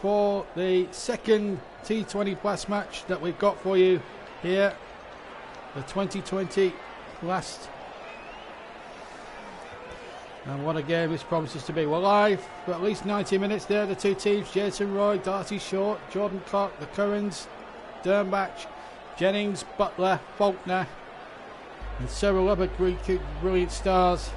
for the second T20 Blast match that we've got for you here. The 2020 Blast. And what a game this promises to be. We're live for at least 90 minutes there. The two teams, Jason Roy, Darcy Short, Jordan Clark, the Currans, Dernbach, Jennings, Butler, Faulkner, and several other brilliant stars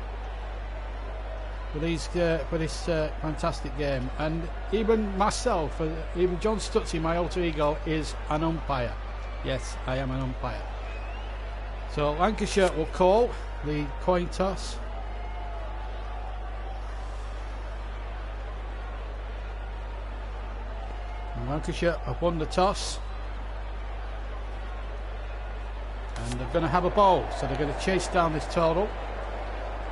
for this fantastic game. And even myself, even John Stutzy, my alter ego, is an umpire. Yes, I am an umpire. So Lancashire will call the coin toss. And Lancashire have won the toss. And they're going to have a bowl, so they're going to chase down this total.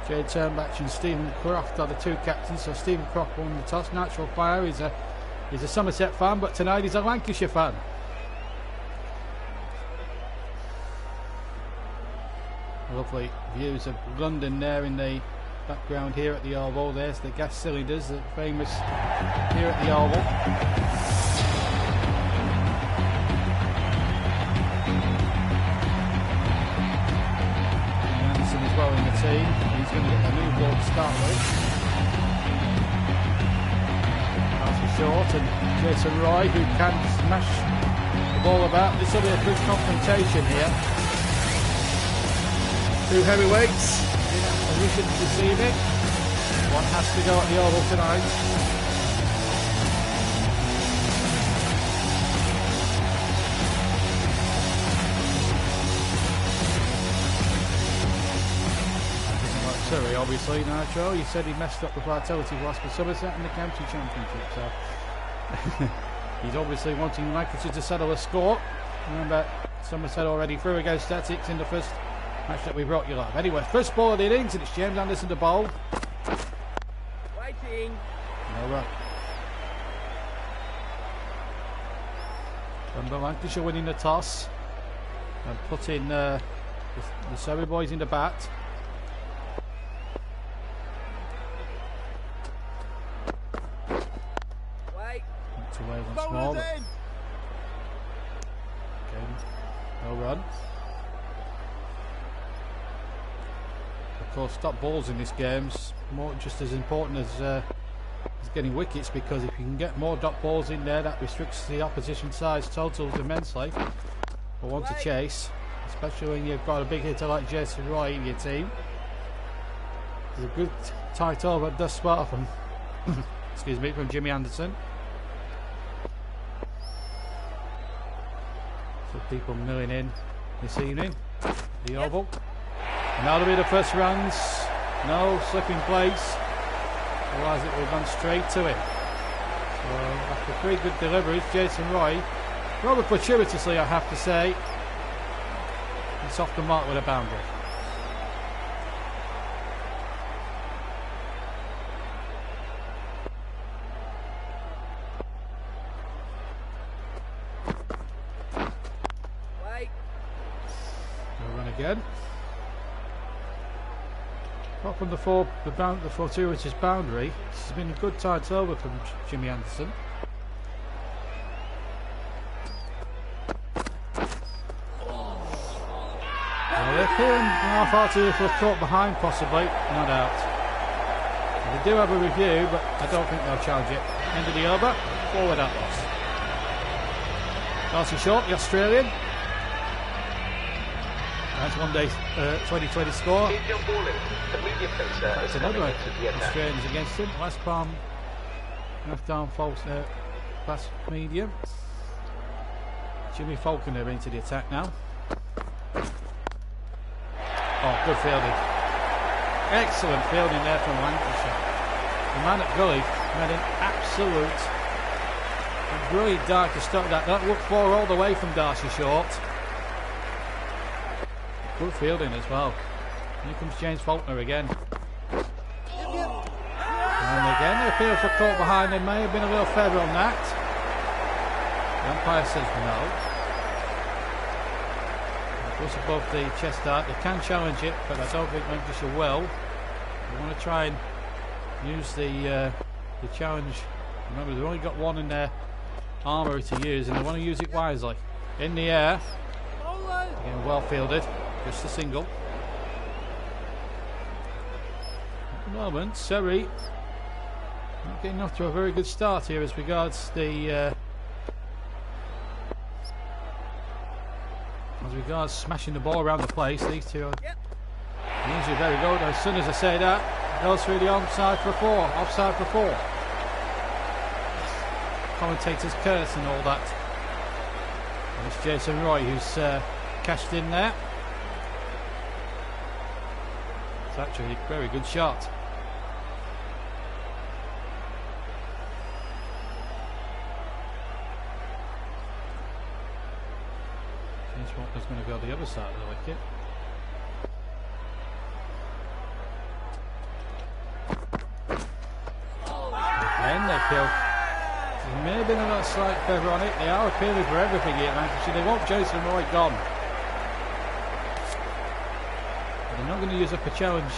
Jay Turnbach and Stephen Croft are the two captains. So Stephen Croft won the toss. Natural Fire is a Somerset fan, but tonight he's a Lancashire fan. Lovely views of London there in the background here at the Oval. There's the gas cylinders, the famous here at the Oval. As well in the team, he's going to get a new ball to start with. Darcy Short and Jason Roy, who can smash the ball about. This will be a good confrontation here. Two heavyweights in a position to deceive it. One has to go at the Oval tonight. Surrey, obviously, Nitro. You said he messed up the vitality loss for Somerset in the county championship, so he's obviously wanting Lancashire to settle a score. Remember, Somerset already through against Statics in the first match that we brought you live. Anyway, first ball of the innings, and it's James Anderson to bowl. Waiting. No run. Remember, Lancashire winning the toss and putting the Surrey boys in the bat. Away once more. Okay, no run. Of course, stop balls in this game's more just as important as getting wickets, because if you can get more dot balls in there, that restricts the opposition side's totals immensely for one to chase, especially when you've got a big hitter like Jason Roy in your team. There's a good tight over thus far from excuse me, from Jimmy Anderson. So people milling in this evening, the Oval. And that'll be the first runs. No slipping place, otherwise it will have gone straight to him. So after three good deliveries, Jason Roy, rather fortuitously I have to say, it's off the mark with a boundary. Again. Apart from the fortuitous boundary, this has been a good tight over from Jimmy Anderson. Well, they're appearing far too little caught behind, possibly, no doubt. And they do have a review, but I don't think they'll challenge it. End of the over, forward at loss. Darcy Short, the Australian. That's one day 2020 score. That's another Australians against him. West Palm, left arm false pass medium. Jimmy Faulkner into the attack now. Oh, good fielding. Excellent fielding there from Lancashire. The man at Gully made an absolute brilliant dive to stop that. That looked for all the way from Darcy Short. Good fielding as well. Here comes James Faulkner again. And again the appeal for caught behind. There may have been a little feather on that. The umpire says no. Just above the chest arc. They can challenge it, but I don't think Lancashire will. They want to try and use the challenge Remember, they've only got one in their armoury to use, and they want to use it wisely. In the air. Again, well fielded. Just a single. At the moment, Surrey not getting off to a very good start here as regards the smashing the ball around the place. These two are usually very good. As soon as I say that, it goes through the onside for 4. Offside for 4. Commentators curse and all that. And it's Jason Roy who's cashed in there. It's actually a very good shot. James Walker's going to go the other side of the wicket. Again, they feel there may have been a slight feather on it. They are appealing for everything here at Lancashire. They want Jason Roy gone. But they're not going to use up a challenge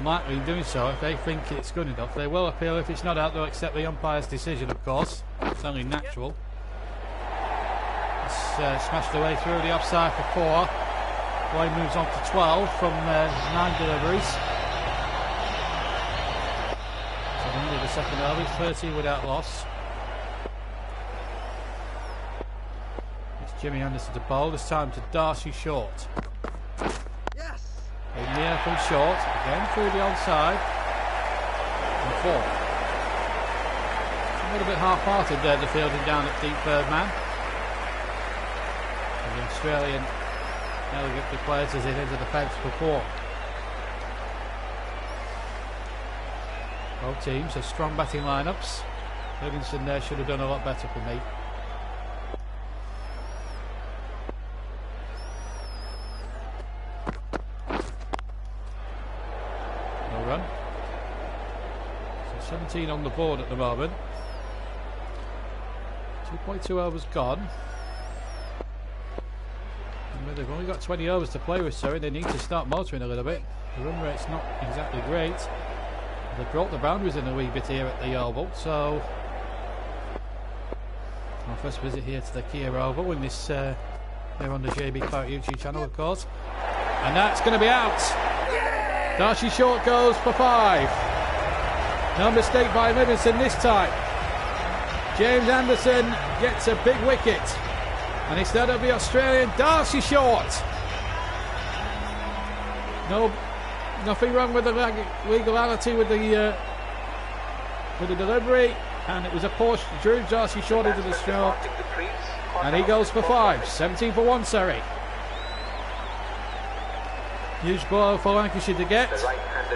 lightly in doing so if they think it's good enough. They will appeal. If it's not out, they'll accept the umpire's decision, of course. It's only natural. It's smashed away through the offside for 4. Roy moves on to 12 from 9 deliveries. So only the second over, 13 without loss. Jimmy Anderson to bowl, this time to Darcy Short. Yes! In the air from Short, again through the onside. And 4. A little bit half-hearted there, the fielding down at deep third man. And the Australian elegantly places it into the fence for 4. Both teams have strong batting lineups. Livingston there should have done a lot better for me. Run. So 17 on the board at the moment. 2.2 overs gone. And they've only got 20 overs to play with, Surrey. They need to start motoring a little bit. The run rate's not exactly great. They've brought the boundaries in a wee bit here at the Oval. So our first visit here to the Kia Oval in this here on the JB Clark YouTube channel, of course. And that's going to be out. Darcy Short goes for 5. No mistake by Livingston this time. James Anderson gets a big wicket. And instead of the Australian, Darcy Short. Nothing wrong with the legality with the delivery. And it was a push, drew Darcy Short into the stroke. And he goes for 5. 17 for 1, Surrey. Huge blow for Lancashire to get.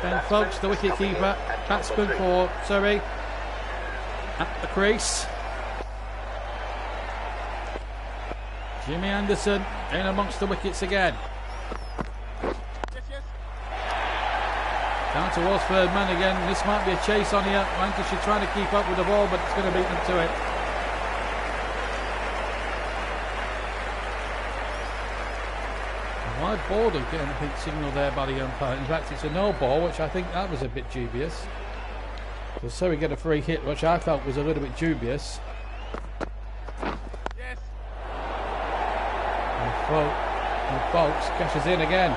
Ben Folkes, the wicket-keeper, batsman for Surrey, at the crease. Jimmy Anderson in amongst the wickets again. Down towards third man again. This might be a chase on here. Lancashire trying to keep up with the ball, but it's going to beat them to it. Wide ball of getting a pink signal there by the umpire. In fact, it's a no ball, which I think that was a bit dubious. So Surrey get a free hit, which I felt was a little bit dubious. Yes. And Folkes cashes in again.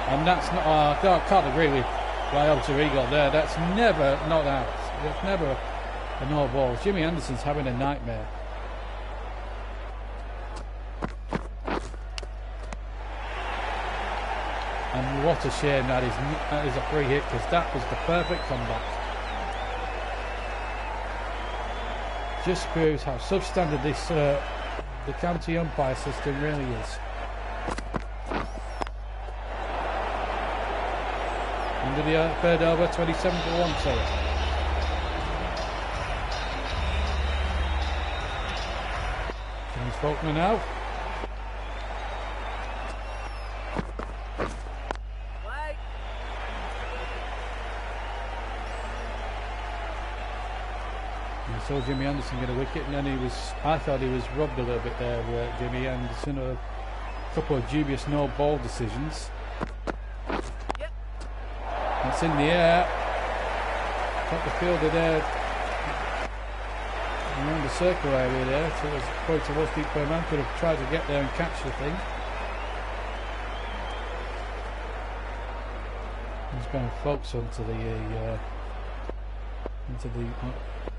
And that's not. I can't agree with Alter Ego there. That's never not out. That's never a no ball. Jimmy Anderson's having a nightmare. And what a shame that is a free hit, because that was the perfect comeback. Just proves how substandard this the county umpire system really is. Under the third over, 27 for 1, sorry. James Faulkner now. Saw Jimmy Anderson get a wicket, and then I thought he was robbed a little bit there, Jimmy Anderson, a couple of dubious no ball decisions. Yep. It's in the air. got the fielder there around the circle area there, so it was quite towards deep per man. Could have tried to get there and catch the thing. He's going to focus onto the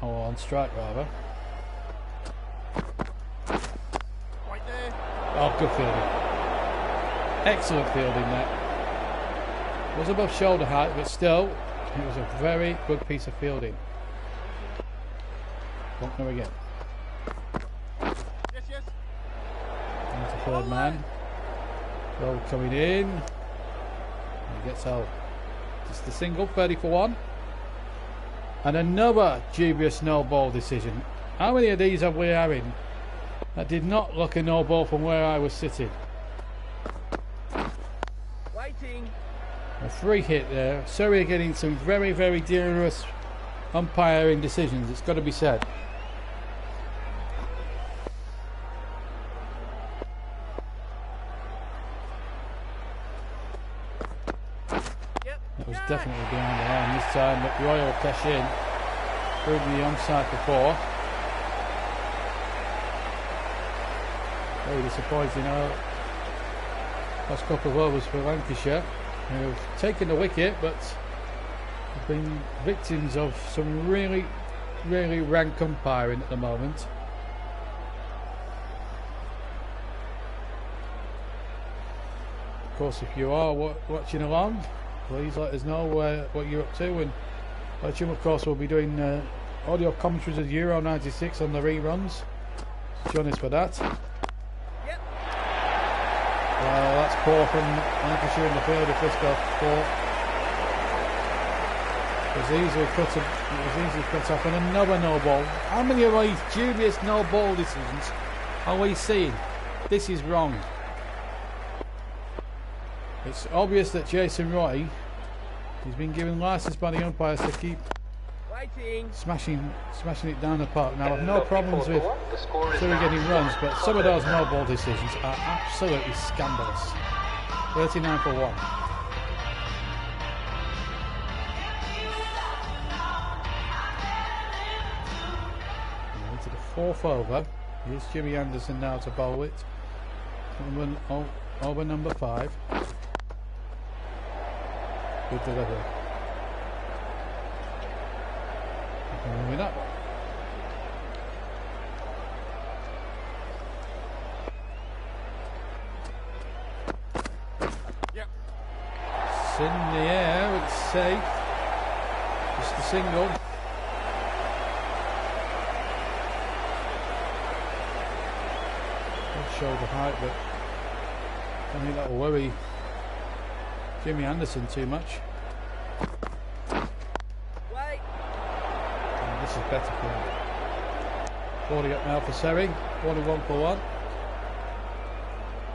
on strike rather. Right there. Oh, good fielding. Excellent fielding there. It was above shoulder height, but still, it was a very good piece of fielding. Faulkner again. Yes, yes. There's the third man. Goal coming in. And he gets out. Just the single, 30 for 1. And another dubious no ball decision. How many of these have we having that did not look a no ball from where I was sitting? Waiting. A free hit there. Surrey are getting some very, very dangerous umpiring decisions, it's got to be said. That was definitely behind the line this time, but Roy will cash in. Proved the onside before. Very disappointing. Last couple of overs for Lancashire, who have taken the wicket, but have been victims of some really, really rank umpiring at the moment. Of course, if you are watching along, please let us know what you're up to, and Jim, of course, will be doing audio commentaries of Euro 96 on the reruns. So join us for that. Yep. Well, that's poor from Lancashire in the field if this goes poor. It was easily cut off, and another no ball. How many of these dubious no ball decisions are we seeing? This is wrong. It's obvious that Jason Roy has been given license by the umpires to keep smashing it down the park. Now, I've no problems with Surrey getting runs, but some of those no ball decisions are absolutely scandalous. 39 for 1. Into the fourth over. Here's Jimmy Anderson now to bowl it. Over number 5. Good delivery. Moving up. Yep. It's in the air, it's safe. Just a single. Good shoulder height, but I think that will worry Jimmy Anderson too much. Wait. And this is better for him. 40 up now for Surrey. 41 for 1.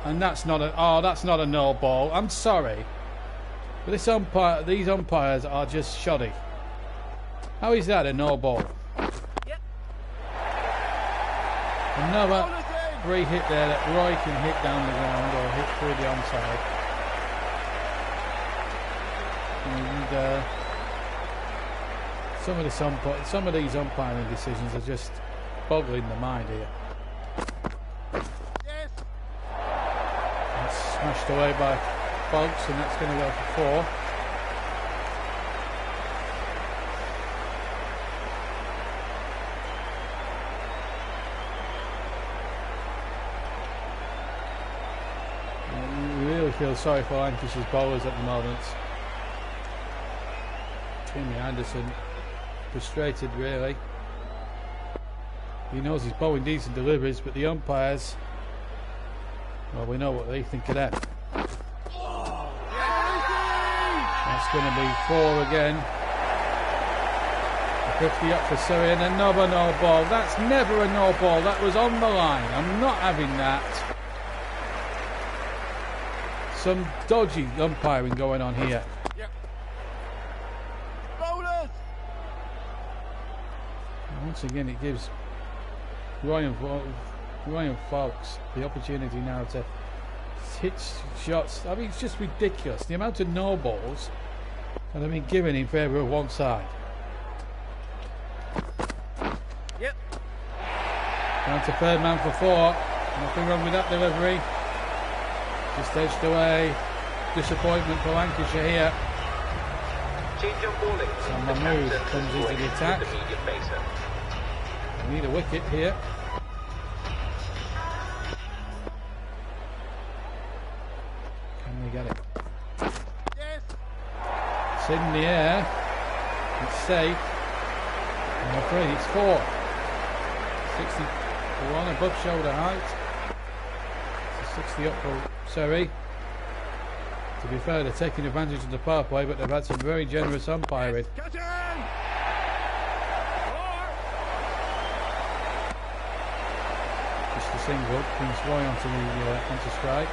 And that's not a no ball. I'm sorry, but these umpires are just shoddy. How is that a no ball? Yep. Another free hit there that Roy can hit down the ground or hit through the onside. And some of these umpiring decisions are just boggling the mind here. Yes. That's smashed away by Folks, and that's going to go for 4. You really feel sorry for Lancashire's bowlers at the moment. Jimmy Anderson frustrated really. He knows he's bowling decent deliveries, but the umpires, well, we know what they think of that. That's going to be 4 again. 50 up for Surrey, and another no ball. That's never a no ball. That was on the line. I'm not having that. Some dodgy umpiring going on here. Once again, it gives Ryan Fox the opportunity now to hit shots. I mean, it's just ridiculous. The amount of no balls that have been given in favour of one side. Yep. Down to third man for 4. Nothing wrong with that delivery. Just edged away. Disappointment for Lancashire here. Change of bowling. So Mahmood comes into the attack. We need a wicket here. Can we get it? Yes. It's in the air. It's safe. I'm afraid it's 4. 61 above shoulder height. It's a 60 up for Surrey. To be fair, they're taking advantage of the power play, but they've had some very generous umpiring. Cut in. 4. Just a single, brings Roy onto strike.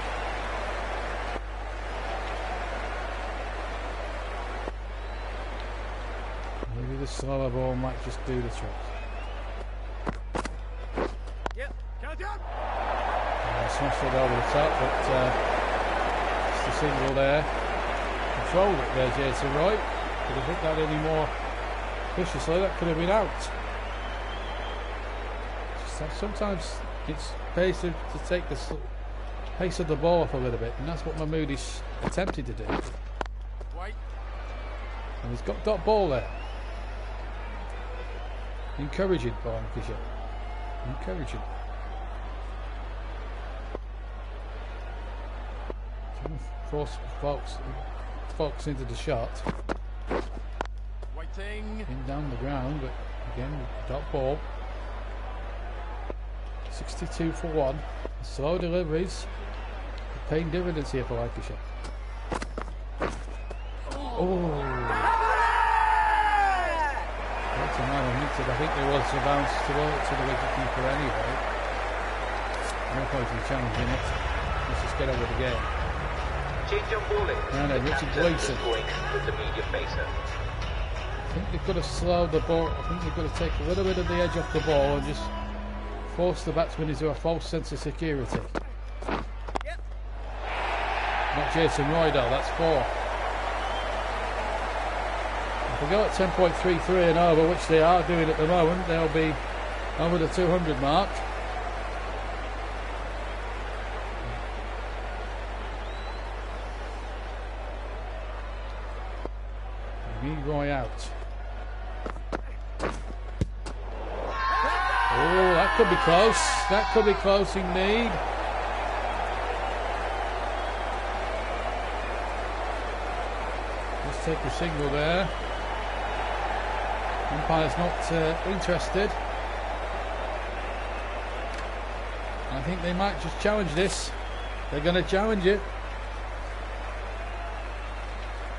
Maybe the slower ball might just do the trick. Yep. Cut in. Smashed it over the top, but just a single there. Controlled it there, Jason Roy. Could have hit that any more viciously, that could have been out. Sometimes it's pace to take the pace of the ball off a little bit, and that's what Mahmood is attempting to do. Wait. And he's got dot ball there. Encouraging for Lancashire. Encouraging. Force Fox into the shot. Waiting. In down the ground, but again, dot ball. 62 for 1. Slow deliveries. Paying dividends here for Lancashire. Oh! That's a man unmuted. I think there was a bounce to the wicketkeeper anyway. No point in challenging it. Let's just get on with the game. Change of bowling. Now then, Richard Gleeson. With the medium pacer. I think they could have slowed the ball. I think they could have taken a little bit of the edge off the ball and just forced the batsman into a false sense of security. Yep. Not Jason Roy though, that's 4. If they go at 10.33 and over, which they are doing at the moment, they'll be over the 200 mark. We need Roy out. Oh, that could be close. That could be close indeed. Let's take the single there. Umpire's not interested. I think they might just challenge this. They're going to challenge it.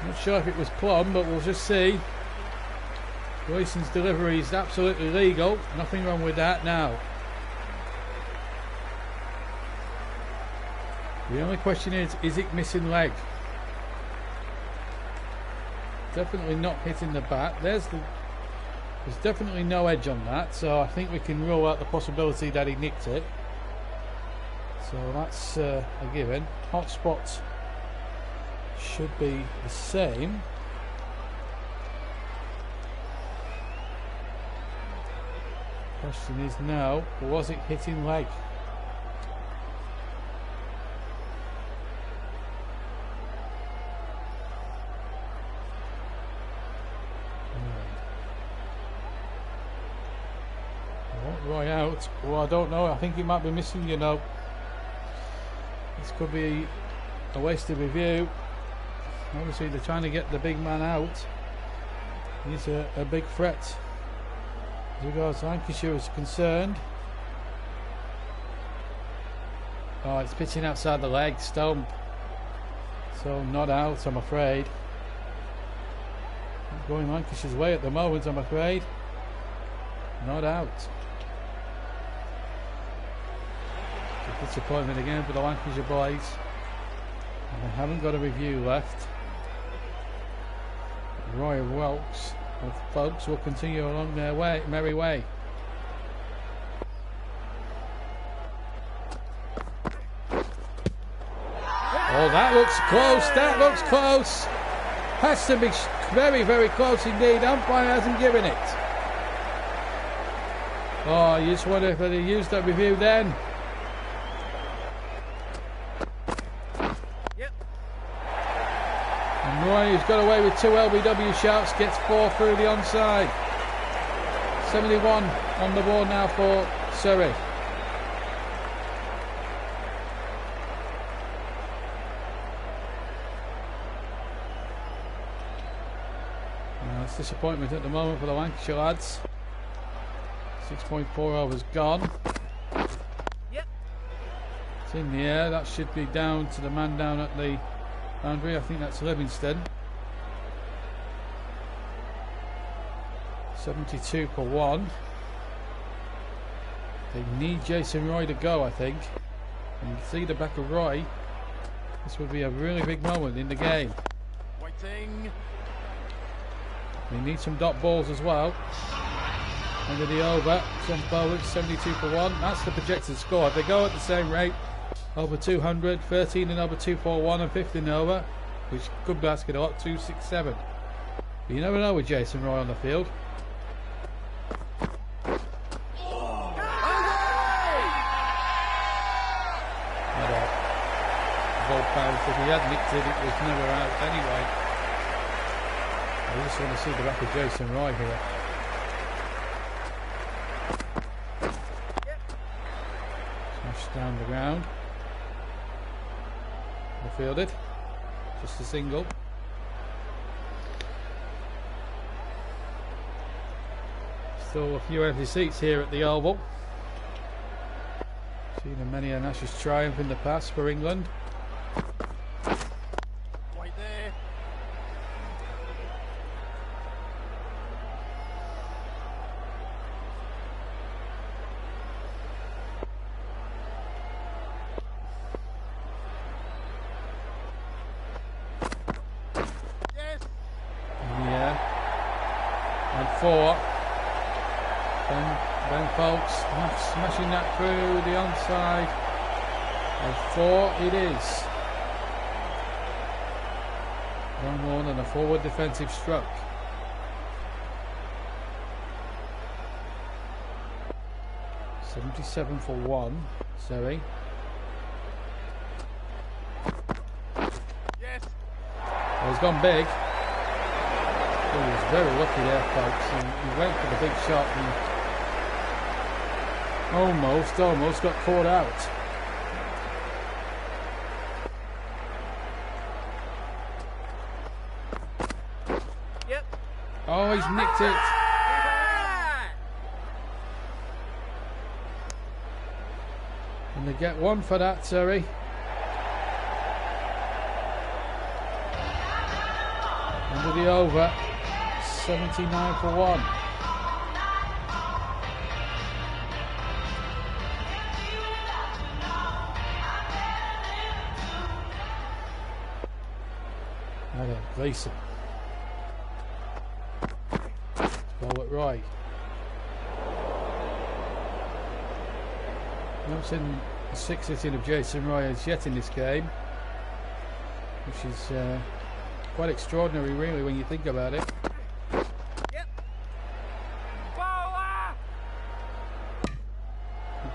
Not sure if it was plumb, but we'll just see. Gleeson's delivery is absolutely legal. Nothing wrong with that now. The only question is it missing leg? Definitely not hitting the bat. There's definitely no edge on that, so I think we can rule out the possibility that he nicked it. So that's a given. Hot spots should be the same. Question is now, was it hitting leg? Roy out. Well, I don't know. I think he might be missing, you know. This could be a wasted review. Obviously, they're trying to get the big man out. He's a big threat as regards to Lancashire is concerned. Oh, it's pitching outside the leg stump. So not out, I'm afraid. Not going Lancashire's way at the moment, I'm afraid. Not out. It's a disappointment again for the Lancashire boys. And they haven't got a review left. Roy Welks, folks, will continue along their merry way. Oh, that looks close. That looks close. Has to be very, very close indeed. Umpire hasn't given it. Oh, you just wonder if they'd have used that review then. Yep. And Roy, who's got away with 2 LBW shouts, gets 4 through the onside. 71 on the ball now for Surrey. That's disappointment at the moment for the Lancashire lads. 6.4 overs gone. Yep. It's in the air. That should be down to the man down at the boundary. I think that's Livingston. 72 for 1. They need Jason Roy to go, I think. And you can see the back of Roy. This would be a really big moment in the game. Waiting. They need some dot balls as well. Under the over, some bowlers, 72 for 1. That's the projected score. If they go at the same rate, over 200, 13 and over 241 and 15 over, which could basket a lot, 267. But you never know with Jason Roy on the field. If he had nicked it, it was never out anyway. I just want to see the back of Jason Roy here. Smashed down the ground. Fielded. Just a single. Still a few empty seats here at the Oval. Seen many an Ashes triumph in the past for England. Ben Folks smashing that through the onside. And 4 it is. No more than a forward defensive stroke. $77 for 1. Surrey. Yes. Oh, he's gone big. He was very lucky there, folks. He went for the big shot and almost got caught out. Yep. Oh, he's nicked it. And they get 1 for that, Surrey. Under the over. 79 for 1. Now Gleeson. Ball it right. Not seen a 6 hitting of Jason Roy as yet in this game, which is quite extraordinary really when you think about it.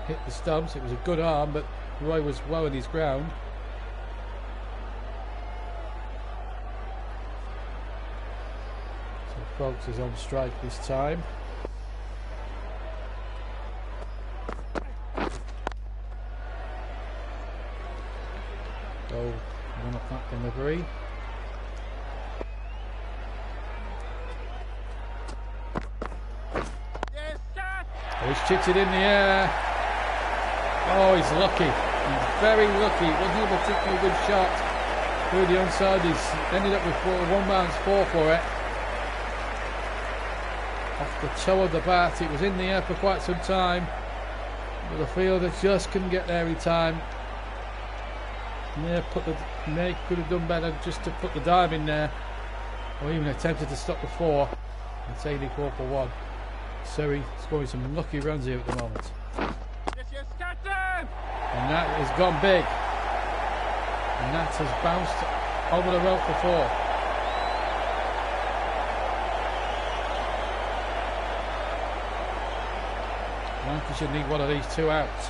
Hit the stumps. It was a good arm, but Roy was well in his ground. So Folks is on strike this time. Go 1 off that delivery. Oh, he's chipped it in the air. Oh, he's lucky. He's very lucky. It wasn't a particularly good shot through the onside. He's ended up with 1 bounce 4 for it. Off the toe of the bat. It was in the air for quite some time, but the fielder just couldn't get there in time. May could have done better just to put the dive in there, or even attempted to stop the 4. It's 84 for 1. Surrey scoring some lucky runs here at the moment. And that has gone big. And that has bounced over the rope for 4. Lancashire need one of these two outs.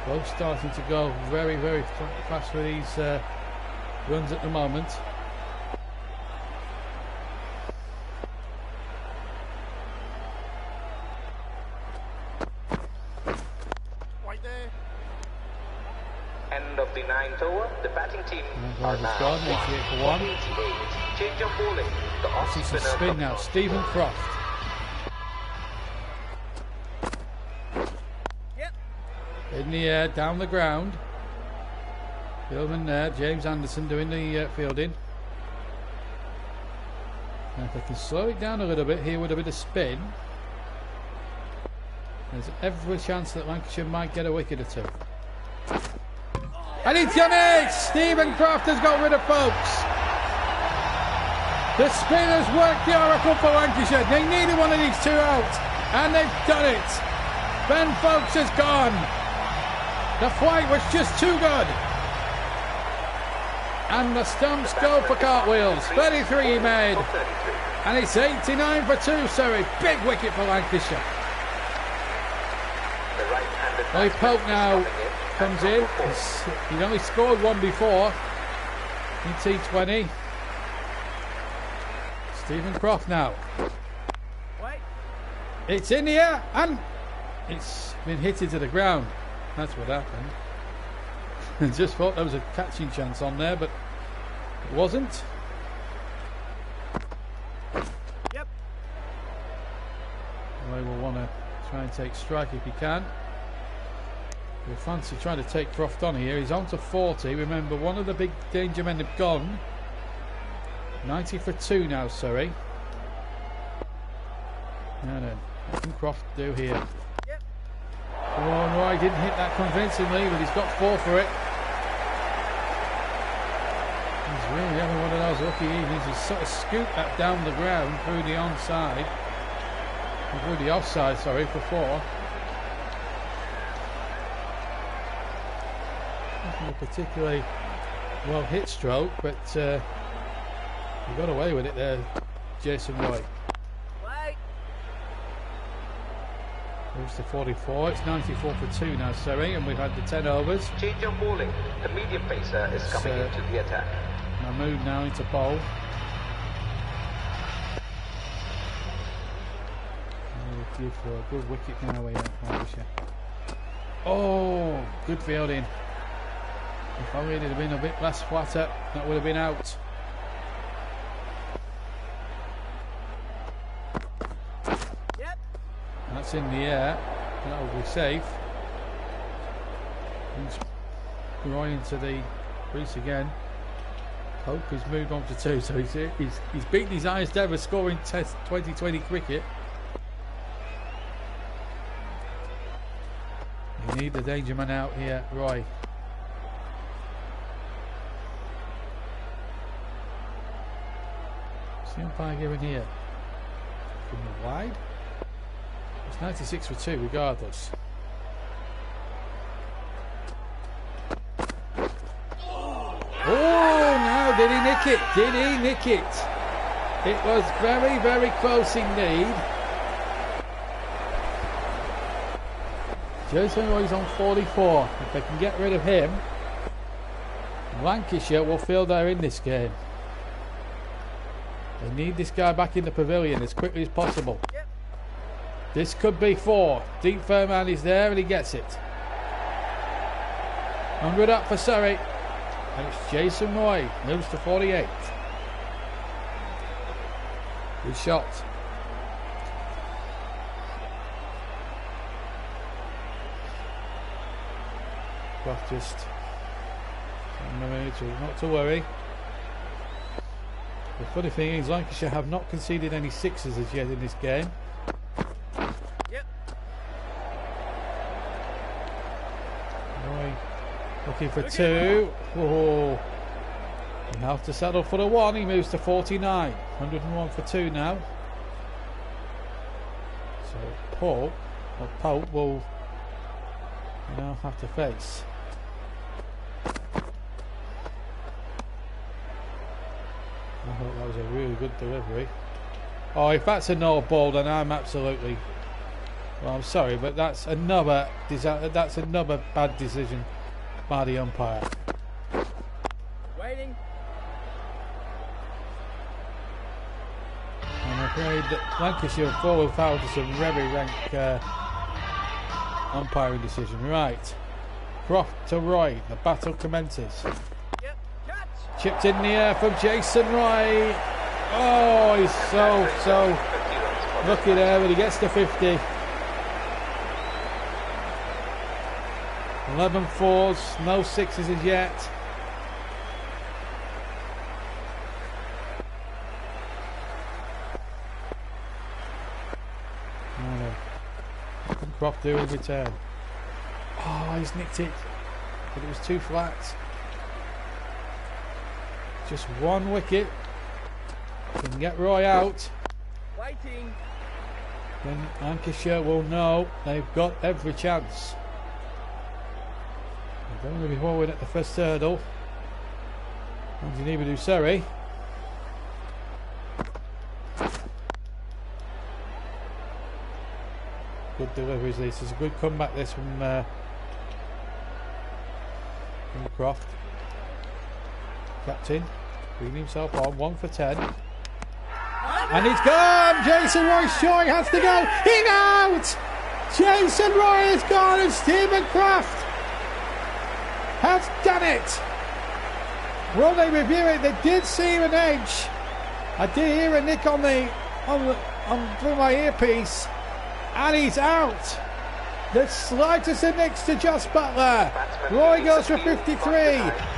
Both starting to go very, very fast for these runs at the moment. Right there. End of the 9th over. The batting team are now gone, 88 for 1. 88. Change of bowling. The off This is spinner a spin comes now. on. Stephen Croft. Yep. In the air, down the ground. Fieldman there. James Anderson doing the fielding. And if I can slow it down a little bit here with a bit of spin, there's every chance that Lancashire might get a wicket or two. And he's done it! Stephen Croft has got rid of Folkes. The spin has worked the oracle for Lancashire. They needed one of these two out, and they've done it. Ben Folkes has gone. The flight was just too good. And the stumps go for cartwheels. 33 he made. And it's 89 for 2, Surrey. Big wicket for Lancashire. The right-handed Ollie batsman Pope is now coming comes at in. number 4. He'd only scored one before in T20. Stephen Croft now. Wait. It's in the air and it's been hit into the ground. That's what happened. I just thought there was a catching chance on there, but it wasn't. Yep. Roy will want to try and take strike if he can. We fancy trying to take Croft on here. He's on to 40. Remember, one of the big danger men have gone. 90 for 2 now, Surrey. Now then, what can Croft do here? Yep. Oh no, he didn't hit that convincingly, but he's got 4 for it. He's really having one of those lucky evenings. He's sort of scooped that down the ground through the onside. Through the offside, sorry, for 4. Nothing a particularly well hit stroke, but he got away with it there, Jason Roy. Wait. Moves to 44. It's 94 for 2 now, Surrey, and we've had the 10 overs. Change of bowling. The medium pacer is coming into the attack. Mahmood now into bowl. Due for a good wicket now here, Lancashire. Oh, good fielding. If only it had been a bit less flatter, that would have been out. Yep. That's in the air. That will be safe. He's right into the crease again. Pope has moved on to 2, so he's beaten his highest ever scoring Test 2020 cricket. You need the danger man out here, Roy. What's the umpire giving here? Giving it wide? It's 96 for 2 regardless. Oh, now did he nick it? Did he nick it? It was very, very close indeed. Jason Roy's on 44. If they can get rid of him, Lancashire will feel they're in this game. They need this guy back in the pavilion as quickly as possible. Yep. This could be 4. Deep Fairman is there and he gets it. 100 up for Surrey. And it's Jason Roy. Moves to 48. Good shot. Croft just not to worry. The funny thing is Lancashire have not conceded any 6s as yet in this game. Yep. Roy looking for 2. Oh, he'll have to settle for the 1. He moves to 49. 101 for 2 now. So Pope will now have to face. I thought that was a really good delivery. Oh, if that's a no ball, then I'm absolutely Well, I'm sorry, but that's another bad decision by the umpire. Waiting. I'm afraid that Lancashire fall foul to some very rank umpiring decision. Right. Croft to Roy, the battle commences. Yep. Catch. Chipped in the air from Jason Roy. Oh, he's so lucky there when he gets to 50. 11 fours, no sixes as yet. Croft do in return. Oh, he's nicked it, but it was too flat. Just one wicket. Can get Roy out. Waiting. Then Lancashire will know they've got every chance. They're going to be forward at the first hurdle. And you need to do Surrey. Good deliveries. This is a good comeback. This from Croft. Captain bringing himself on 1 for 10. And he's gone! Jason Roy sure he has to go. He's out! Jason Roy is gone and Stephen Croft has done it. Will they review it? They did see an edge. I did hear a nick on through my earpiece. And he's out. The slightest of nicks to Josh Butler. Roy goes for 53.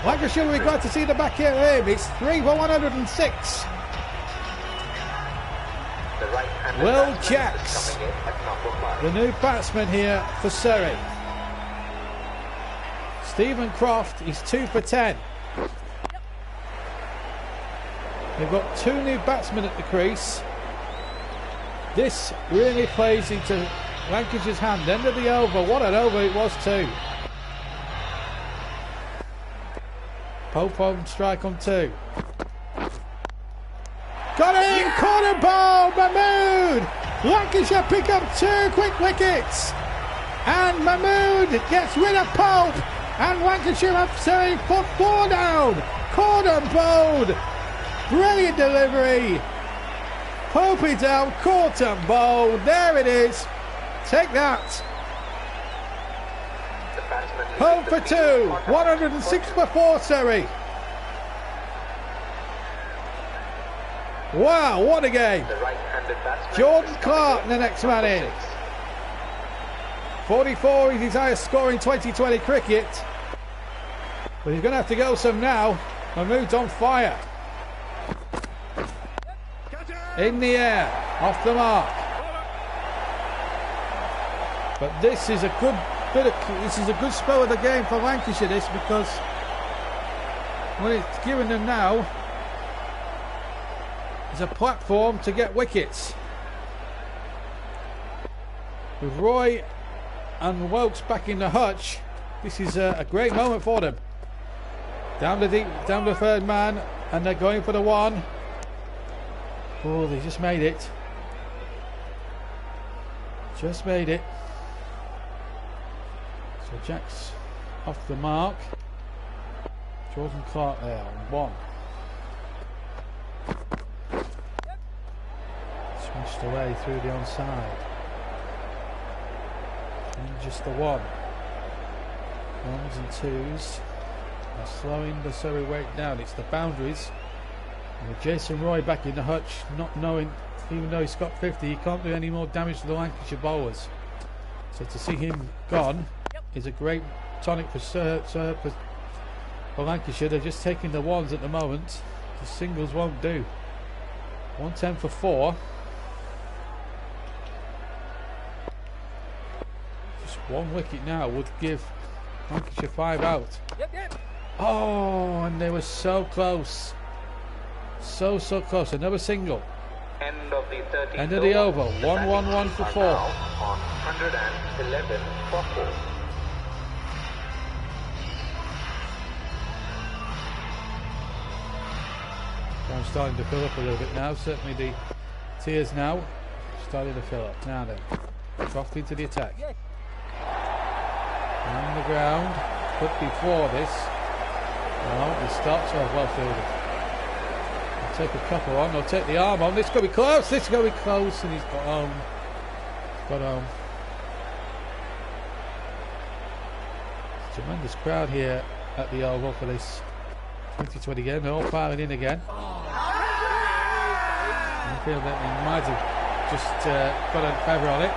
Lancashire, we're glad to see the back here of him. It's 3 for 106. Will Jacks, the new batsman here for Surrey. Stephen Croft is 2 for 10. They've got 2 new batsmen at the crease. This really plays into Lancashire's hand. End of the over. What an over it was too. Pope on strike on 2. Got in! Corner ball! Mahmood! Lancashire pick up 2 quick wickets. And Mahmood gets rid of Pope. And Lancashire have Surrey put 4 down. Corner bowled. Brilliant delivery. Pope it down, caught and bowled. There it is. Take that. Home for 2. 106 for 4, Surrey. Wow, what a game. Jordan Clark, the next man in. 44 is his highest score in 2020 cricket. But he's going to have to go some now. Mahmood's on fire. In the air, off the mark. But this is a good spell of the game for Lancashire, this, because what it's given them now is a platform to get wickets. With Roy and Wilkes back in the hutch, this is a great moment for them. Down the third man, and they're going for the 1. Oh, they just made it. Just made it. So Jack's off the mark. Jordan Clark there on 1. Smashed away through the onside. And just the 1. 1s and 2s are slowing the Surrey weight down. It's the boundaries. With Jason Roy back in the hutch, not knowing, even though he's got 50, he can't do any more damage to the Lancashire bowlers. So to see him gone is a great tonic for Lancashire. They're just taking the 1s at the moment. The singles won't do. 110 for 4. Just 1 wicket now would give Lancashire 5 out. Oh, and they were so close. So close. Another single. End of the over. 1-1-1 for 4. On 111 for 4. So I'm starting to fill up a little bit now. Certainly the tiers now starting to fill up. Now then. Croft into the attack. On the ground. But before this. No, he stops. Oh, well fielded. He'll take a couple on. He'll take the arm on. This is going to be close. This is going to be close. And he's got home. Got home. Tremendous crowd here at the Oval for this 2020 game. They're all filing in again. I feel that he might have just got a feather on it.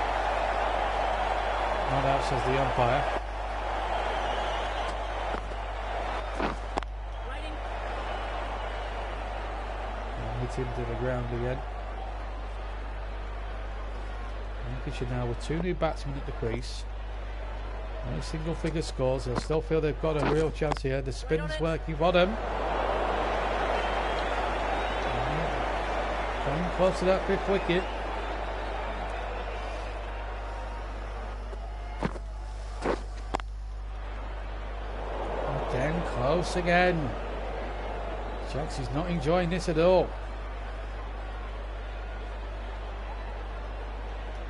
Not out, says the umpire. And hit him to the ground again. Lancashire now with 2 new batsmen at the crease. No single figure scores. They'll still feel they've got a real chance here. The spin's working for them. Coming close to that 5th wicket. Again, close again. Jacks is not enjoying this at all.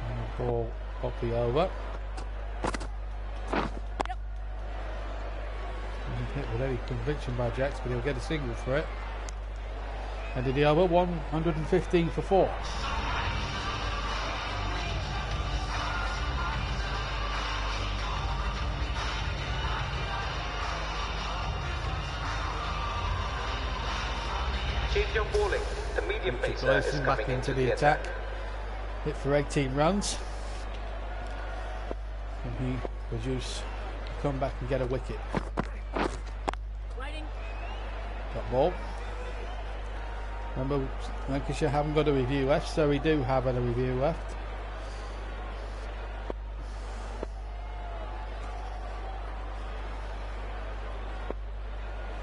And the ball off the over. Hit with any conviction by Jacks, but he'll get a single for it. And in the over, 115 for 4. Change your bowling. The medium pacer is back coming into the attack. Hit for 18 runs. And he produce, come back and get a wicket. Got ball. Remember, Lancashire haven't got a review left, so we do have a review left.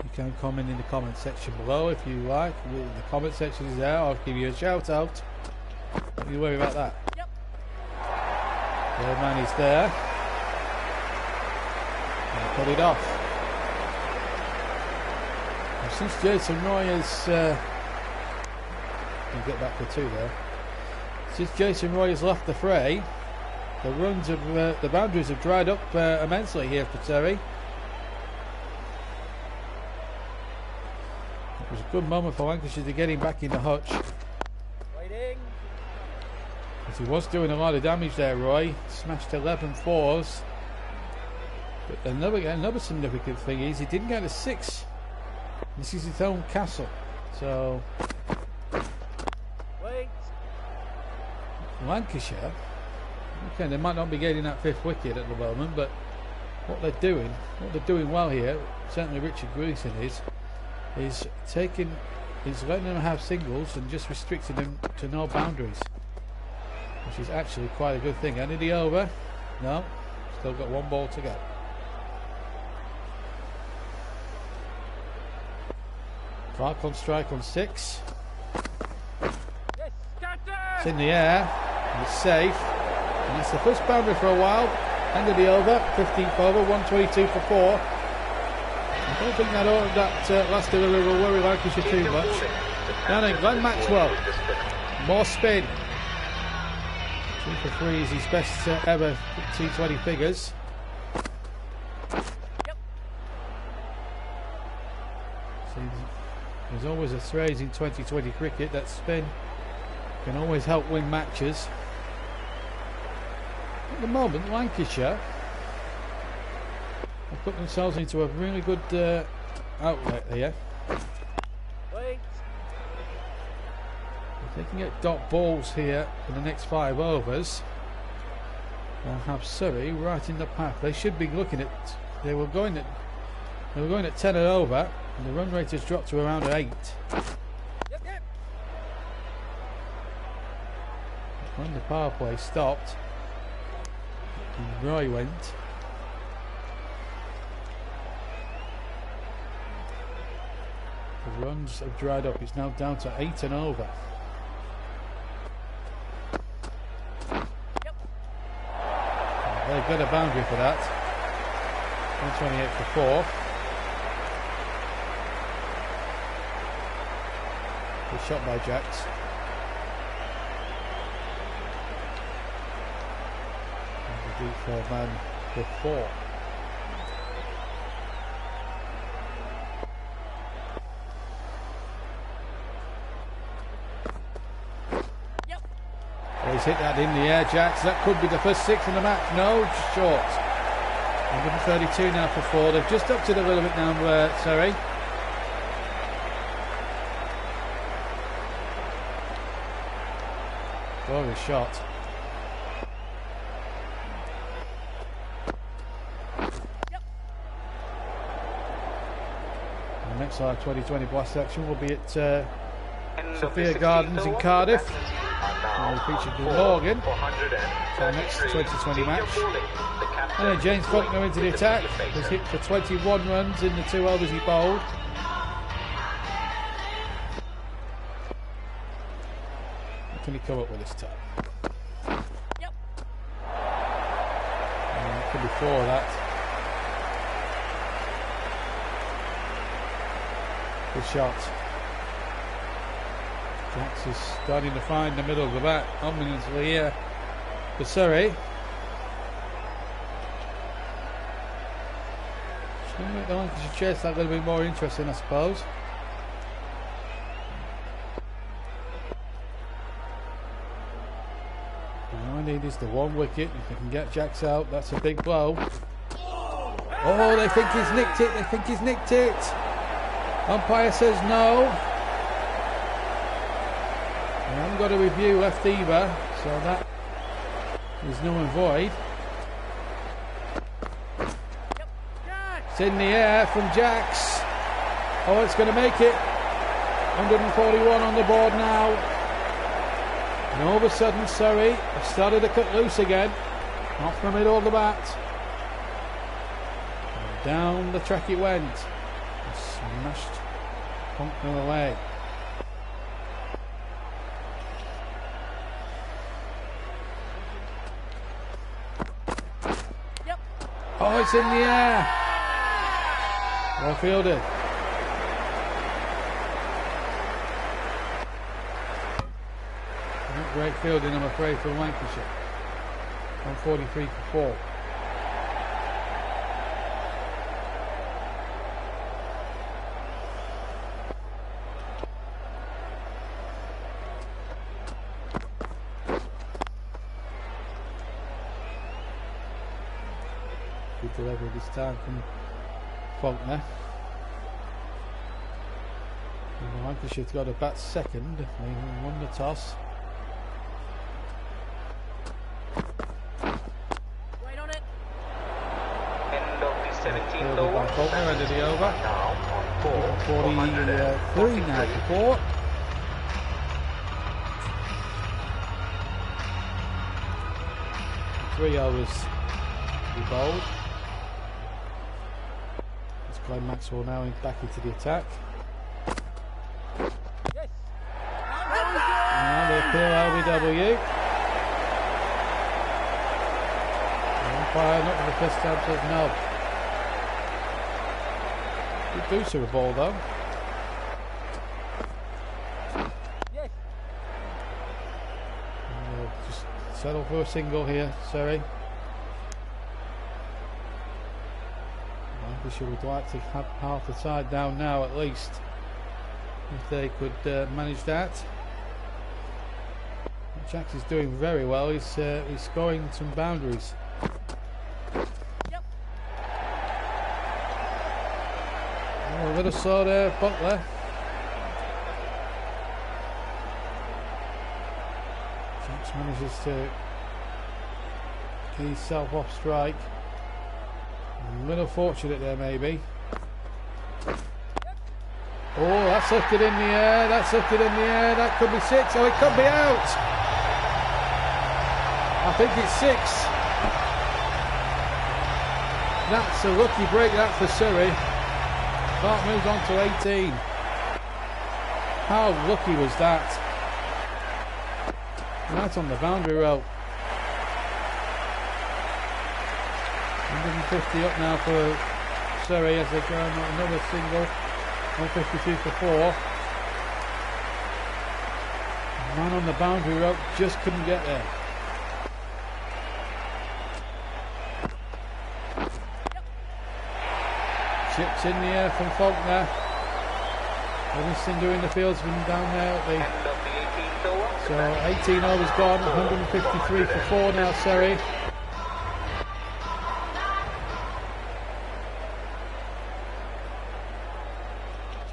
You can comment in the comment section below if you like. The comment section is there. I'll give you a shout out. Don't you worry about that. Yep. The man is there. And put it off. Since Jason Roy has we'll get back to 2 there. Since Jason Roy has left the fray, the runs of the boundaries have dried up immensely here for Surrey. It was a good moment for Lancashire to get him back in the hutch. Waiting. Because he was doing a lot of damage there, Roy. Smashed 11 fours. But another significant thing is he didn't get a 6. This is his own castle, so Wait. Lancashire, okay, they might not be getting that 5th wicket at the moment, but what they're doing well here, certainly Richard Greason is letting them have singles and just restricting them to no boundaries, which is actually quite a good thing. And in the over, no, still got 1 ball to go. Clark on strike on 6. It's in the air, and it's safe. And that's the first boundary for a while. End of the over, 15th over, 122 for 4. I don't think that last delivery will worry Lancashire too much. Now then, Glenn Maxwell. More spin. 2 for 3 is his best ever T20 figures. There's always a phrase in 2020 cricket that spin can always help win matches. At the moment, Lancashire have put themselves into a really good outlet here. Wait. If they can get dot balls here in the next 5 overs, they'll have Surrey right in the path. They should be looking at. They were going at 10 and over. And the run rate has dropped to around 8. Yep. When the power play stopped, and Roy went. The runs have dried up. It's now down to 8 and over. Yep. They've got a boundary for that. 128 for 4. Good shot by Jacks. Beat 4 man with 4. Oh, he's hit that in the air, Jacks. That could be the first 6 in the match. No, just short. 132 now for 4. They've just upped it a little bit now, Surrey. Glorious shot. The next live 2020 blast action will be at Sophia Gardens in Cardiff. And we featured Morgan for our next 2020 match. And then James Faulkner into the attack. Was hit for 21 runs in the 2 overs he bowled. What can he come up with this time? It could be 4 of that. Good shot. Jax is starting to find the middle of the bat ominously here for Surrey. Just going to make the Lancashire chase that a little bit more interesting, I suppose. All I need is the 1 wicket. If they can get Jax out, that's a big blow. Oh, they think he's nicked it. They think he's nicked it. Umpire says no. I haven't got a review left either, so that is null and void. It's in the air from Jax. Oh, it's going to make it. 141 on the board now. And all of a sudden, Surrey have started to cut loose again. Off the middle of the bat. And down the track it went. And smashed Faulkner away. Oh, it's in the air. Well fielded. Not great fielding, I'm afraid, for Lancashire. 143 for 4. Good delivery this time from Faulkner. And Lancashire's got a bat second. They won the toss. Right on it. End of the 17th over. Faulkner ended the over. Now on 43 now for 4. Three overs to be bowled. It's Glenn Maxwell now back into the attack. Yes. Now they appeal LBW. The umpire, not for the first time, says no. Good boost of a ball though. Yes. And they'll just settle for a single here, Surrey. Lancashire would like to have half the side down now at least, if they could manage that. Jax is doing very well. He's scoring some boundaries. Yep. Oh, a little slow there, Butler. Jax manages to get himself off strike. A little fortunate there, maybe. Oh, that's hooked it in the air. That's hooked it in the air. That could be 6. Oh, it could be out. I think it's 6. That's a lucky break, that for Surrey. Clark moves on to 18. How lucky was that? Right on the boundary rope. 150 up now for Surrey as they go on another single. 152 for 4. The man on the boundary rope just couldn't get there. Chips in the air from Faulkner. Livingston doing the fieldsman down there at the... End of the 18th over. So 18 overs gone, 153 for 4 now, Surrey.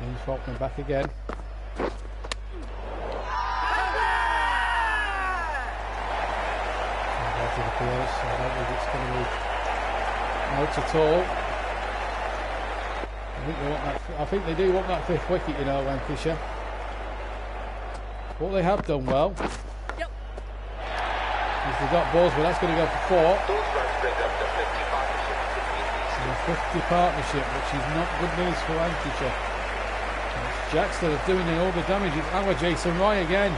James Faulkner back again. Back to the fields. I don't think it's going to be out at all. I think they do want that 5th wicket, you know, Lancashire. What they have done well is they got balls, but that's going to go for 4. Those runs bring up the 50 partnership between these two. The 50 partnership, which is not good news for Lancashire. It's Jacks that are doing all the damage. It's our Jason Roy again.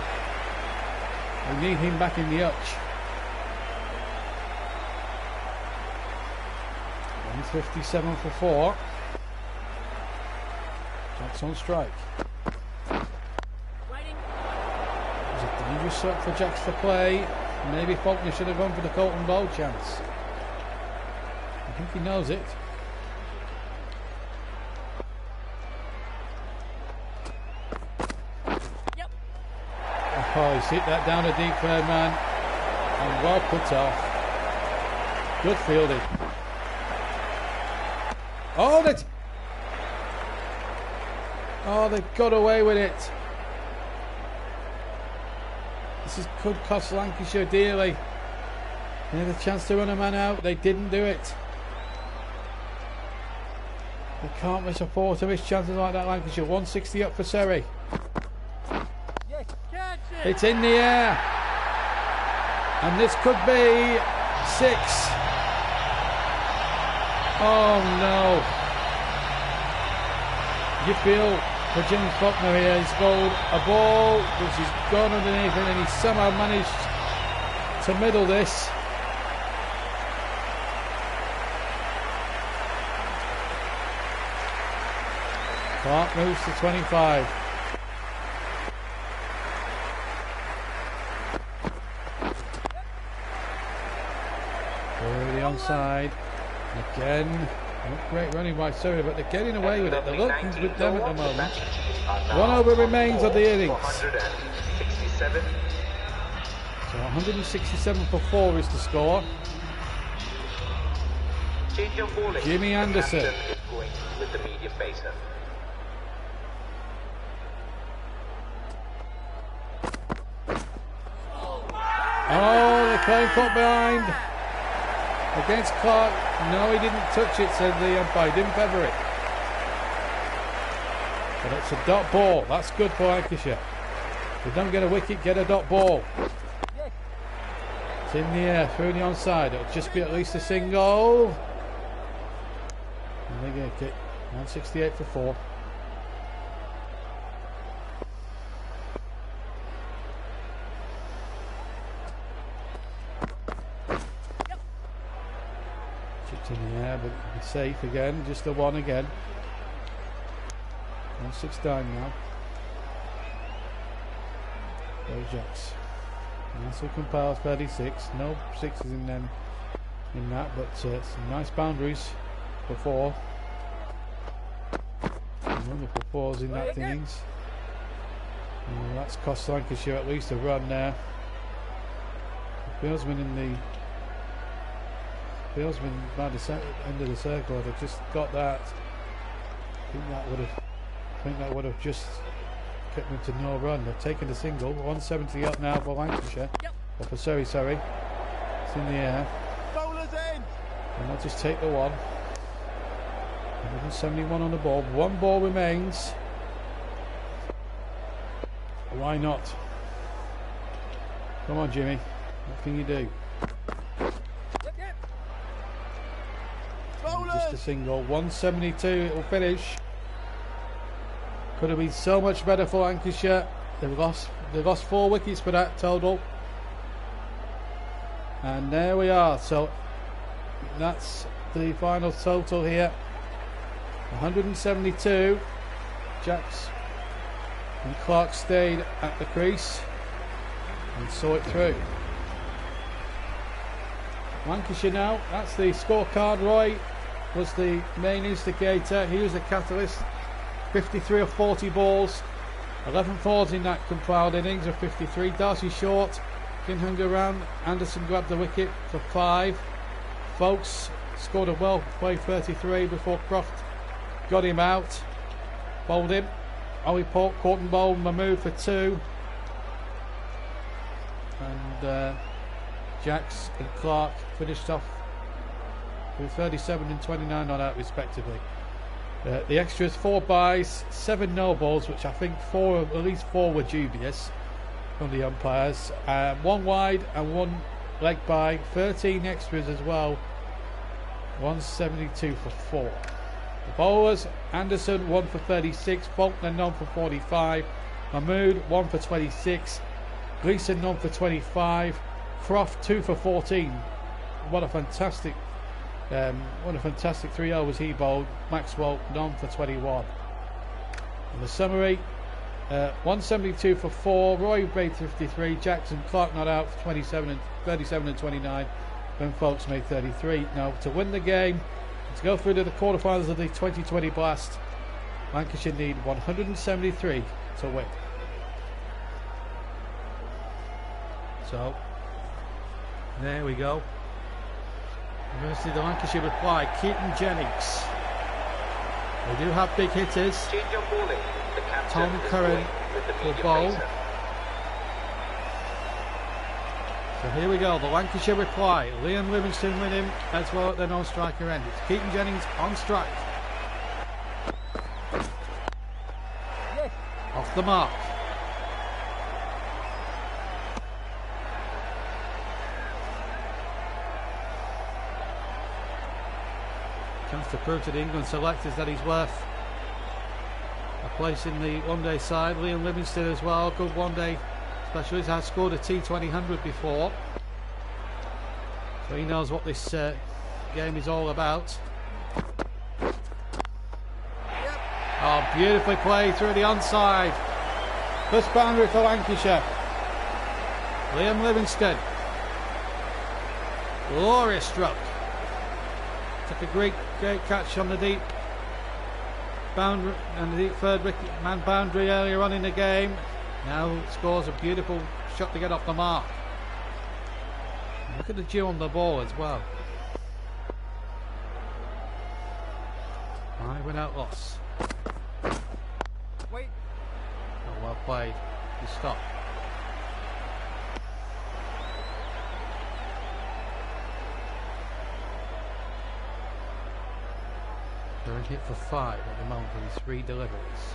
We need him back in the hutch. 157 for 4. Jacks on strike. Waiting. It was a dangerous shot for Jacks to play. Maybe Faulkner should have gone for the Colton Bowl chance. I think he knows it. Yep. Oh, he's hit that down a deep third man. And well put off. Good fielding. Oh, that's... Oh, they got away with it. Could cost Lancashire dearly. They had a chance to run a man out. They didn't do it. They can't miss a 4 to miss chances like that, Lancashire. 160 up for Surrey. Yes, catch it. It's in the air. And this could be 6. Oh no. You feel for James Faulkner here, he's bowled a ball which has gone underneath it, and he somehow managed to middle this. Clark moves to 25. Over the onside. Again. Not great running by Surrey, but they're getting away with it. The luck is with them at the moment. 1 over remains of the innings. 167. So 167 for 4 is the score. Change of bowling. Jimmy Anderson. The captain is going with the medium pacer. Oh, they're playing caught behind. Against Clark. No, he didn't touch it, said the umpire. He didn't feather it. But it's a dot ball. That's good for Lancashire. If they don't get a wicket, get a dot ball. It's in the air, through the onside. It'll just be at least a single. And they're going to kick. 168 for 4. Chipped in the air, but it'll be safe again. Just the 1 again. 169 now. Those Jacks. Nice looking powers, 36. No 6s in them in that, but some nice boundaries for 4. Wonderful 4s in that innings. That's cost Lancashire at least a run there. The fieldsman by the end of the circle had just got that. I think that would have just kept them to no run. They've taken the single. 170 up now for Lancashire. Or for Surrey, sorry. It's in the air. Bowlers in. And they'll just take the 1. 171 on the ball. 1 ball remains. Why not? Come on, Jimmy. What can you do? Just a single. 172. It will finish. Could have been so much better for Lancashire. They've lost 4 wickets for that total. And there we are. So that's the final total here. 172. Jacks and Clark stayed at the crease and saw it through. Lancashire now. That's the scorecard, Roy. was the main instigator. He was the catalyst. 53 of 40 balls, 11 fours in that compiled innings of 53. Darcy short, didn't hang around. Anderson grabbed the wicket for 5. Folks scored a well played 33 before Croft got him out, bowled him. Ollie Port caught and bowled Mahmood for 2, and Jacks and Clark finished off with 37 and 29 not out respectively. The extras, 4 byes, 7 no balls, which I think at least 4 were dubious from the umpires. 1 wide and 1 leg bye, 13 extras as well. 172 for 4. The bowlers, Anderson 1 for 36, Faulkner none for 45, Mahmood 1 for 26, Gleeson none for 25, Croft 2 for 14. What a fantastic 3 overs he bowled. Maxwell none for 21. In the summary, 172 for 4, Roy made 53, Jackson Clark not out for 37 and 29, Ben Folks made 33. Now to win the game, to go through to the quarterfinals of the 2020 Blast, Lancashire need 173 to win. So there we go. We're going to see the Lancashire reply. Keaton Jennings. They do have big hitters. Tom Curran will bowl. So here we go. The Lancashire reply. Liam Livingston with him as well at the non-striker end. It's Keaton Jennings on strike. Yes. Off the mark. Chance to prove to the England selectors that he's worth a place in the one-day side. Liam Livingston as well, good one-day specialist, has scored a T20 100 before, so he knows what this game is all about. Yep. Oh, beautifully played through the onside. First boundary for Lancashire. Liam Livingston. Glorious stroke. Took a great catch on the deep boundary and the deep third man boundary earlier on in the game. Now scores a beautiful shot to get off the mark. Look at the dew on the ball as well. 5 without loss. Wait. Oh, well played. He stopped. They're hit for 5 at the moment with his 3 deliveries.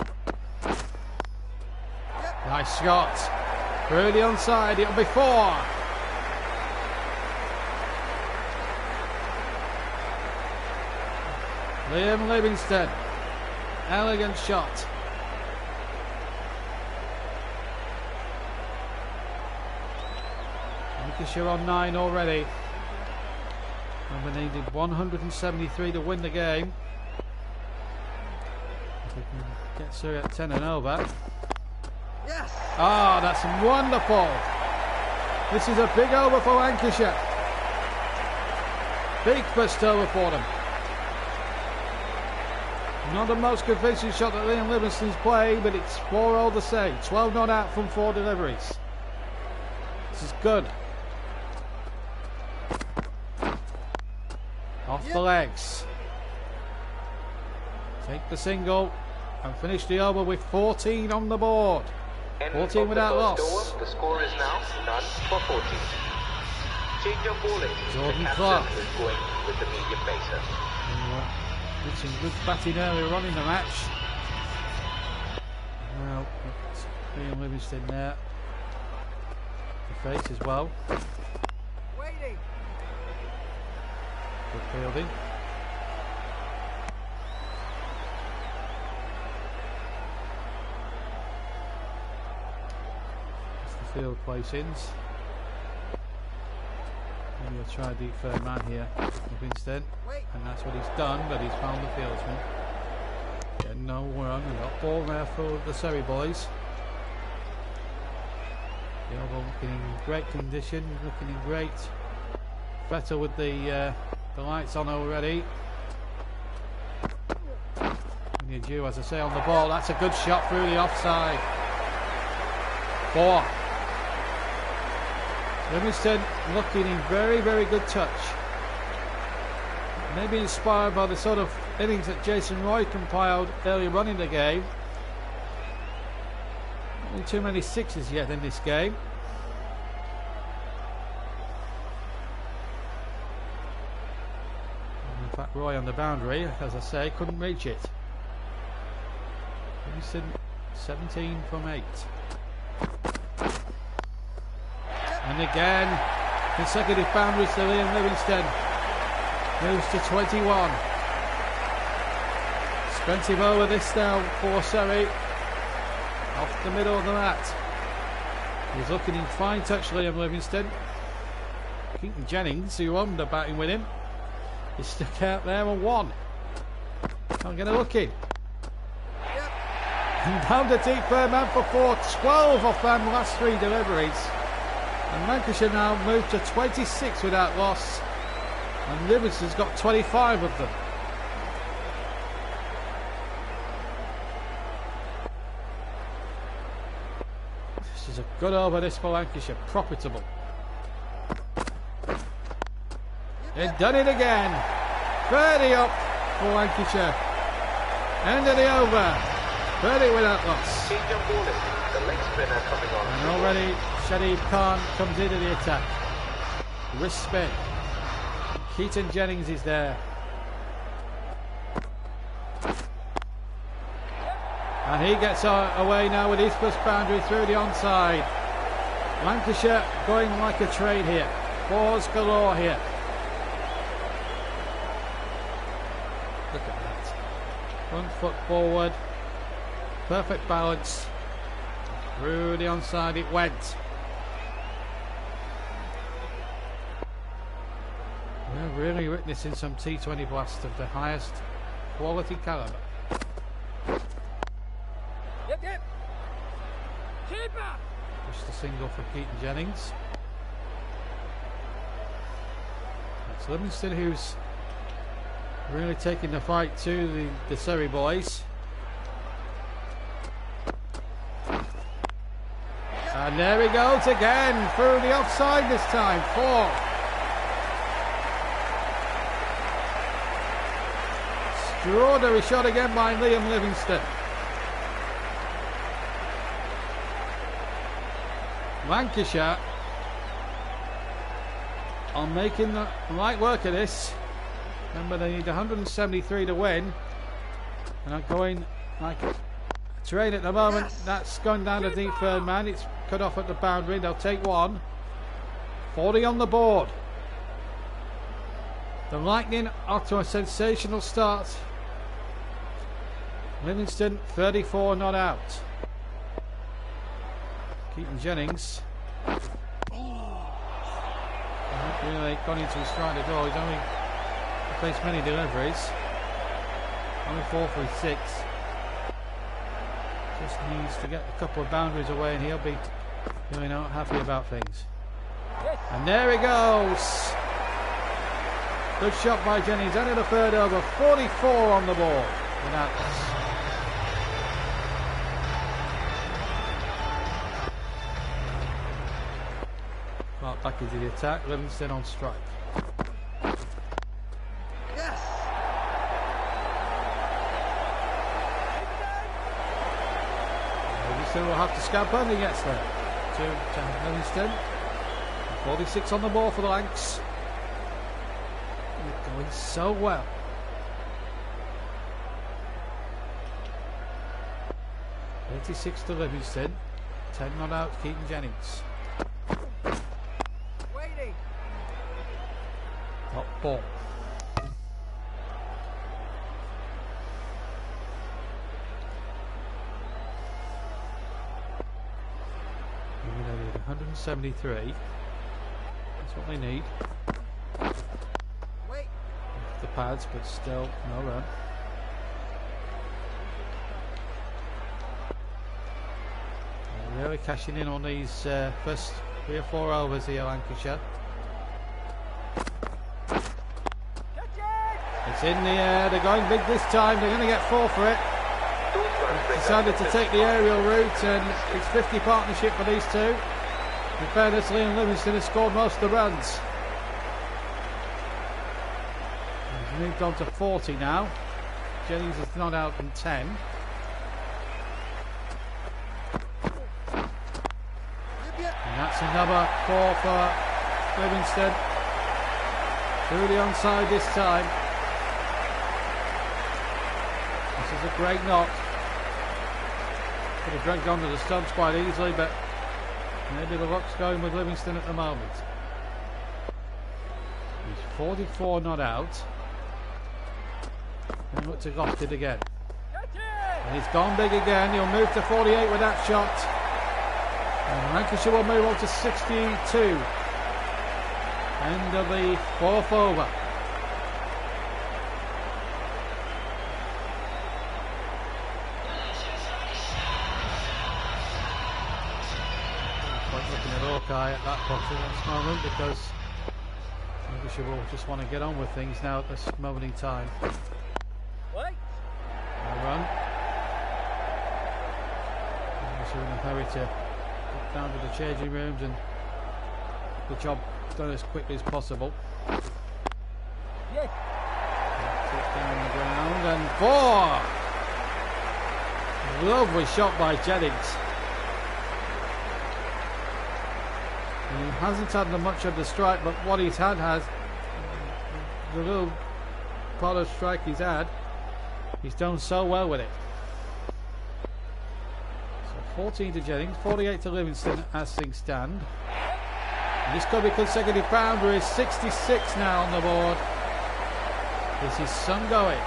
Yep. Nice shot. Through the onside, it'll be 4. Liam Livingston. Elegant shot. Lancashire on 9 already. And we needed 173 to win the game. If we can get Surrey at 10 and over. Yes. Ah, that's wonderful. This is a big over for Lancashire. Big first over for them. Not the most convincing shot that Liam Livingston's played, but it's 4 all the same. 12 not out from 4 deliveries. This is good. Off the legs. Take the single and finish the over with 14 on the board. 14 without loss. Over, the score is now none for 14. Change of bowling. Jordan the Clark captain is going with the medium pacer. Did some good batting earlier on in the match. Now, Liam Livingston there. The face as well. Waiting. Good fielding. That's the field place-ins. Maybe he'll try a deep third man here, Livingston. And that's what he's done, but he's found the fieldsman. Yeah, no run, and got ball there for the Surrey boys. Gilbo looking in great condition, looking in great. Better with the lights on already. You're due, as I say, on the ball. That's a good shot through the offside. 4. Livingston looking in very, very good touch. Maybe inspired by the sort of innings that Jason Roy compiled earlier on in the game. Not too many sixes yet in this game. In fact, Roy on the boundary, as I say, couldn't reach it. Livingston 17 from 8. And again, consecutive boundaries to Liam Livingston. Moves to 21. Expensive over this now for Surrey. Off the middle of the mat. He's looking in fine touch, Liam Livingston. Keaton Jennings, who owned the batting with him, is stuck out there on 1. Can't get a look in. And down to deep third man for 4. 12 off them last 3 deliveries. And Lancashire now moved to 26 without loss. And Livingston's got 25 of them. This is a good over this for Lancashire. Profitable. They've done it again. 30 up for Lancashire. End of the over. 30 without loss. Change of bowling. The leg spinner coming on. And already Shadib Khan comes into the attack. Wrist spin. Keaton Jennings is there. And he gets away now with his first boundary through the onside. Lancashire going like a train here. 4s galore here. Look at that. Front foot forward. Perfect balance. Through the onside it went. We're really witnessing some T20 blast of the highest quality calibre. Yep. Keeper. Just a single for Keaton Jennings. That's Livingston who's really taking the fight to the Surrey boys. And there he goes again through the offside this time. 4. Extraordinary shot again by Liam Livingston. Lancashire are making the light work of this. Remember, they need 173 to win. And are going like a train at the moment. That's going down to deep third man. It's cut off at the boundary. They'll take 1. 40 on the board. The Lightning are to a sensational start. Livingston 34 not out. Keaton Jennings not really gone into his stride at all. He's only faced many deliveries. Only 4 for 6. Just needs to get a couple of boundaries away and he'll be really not happy about things. And there he goes. Good shot by Jennings. End of the third over. 44 on the board without loss. Clark back into the attack. Livingston on strike. Yes. Livingston will have to scamper and he gets there. To Livingston. 46 on the ball for the Lancs. They're going so well. $86 to Livingston. 10 not out, Keaton Jennings. Waiting. Top ball. They need 173. That's what they need. Wait. The pads, but still no run. Really cashing in on these first 3 or 4 overs here, Lancashire. It's in the air, they're going big this time, they're going to get 4 for it. They've decided to take the aerial route, and it's 50 partnership for these two. In fairness, Liam Livingston has scored most of the runs. He's moved on to 40 now. Jennings is not out in 10. And that's another 4 for Livingston. Through the onside this time. This is a great knock. Could have dragged onto the stumps quite easily, but maybe the luck's going with Livingston at the moment. He's 44 not out. And look to Gofted again. And he's gone big again. He'll move to 48 with that shot. And Lancashire will move on to 62. End of the 4th over. Quite looking at Hawkeye at that possible moment, because Lancashire will just want to get on with things now at this moment in time. A run. Lancashire in a hurry to get down to the changing rooms and the job done as quickly as possible. Yes. Down the ground and 4. Lovely shot by Jennings. He hasn't had much of the strike, but what he's had has the little part of strike he's had. He's done so well with it. So 14 to Jennings, 48 to Livingston as things stand. And this could be consecutive boundaries. 66 now on the board. This is some going.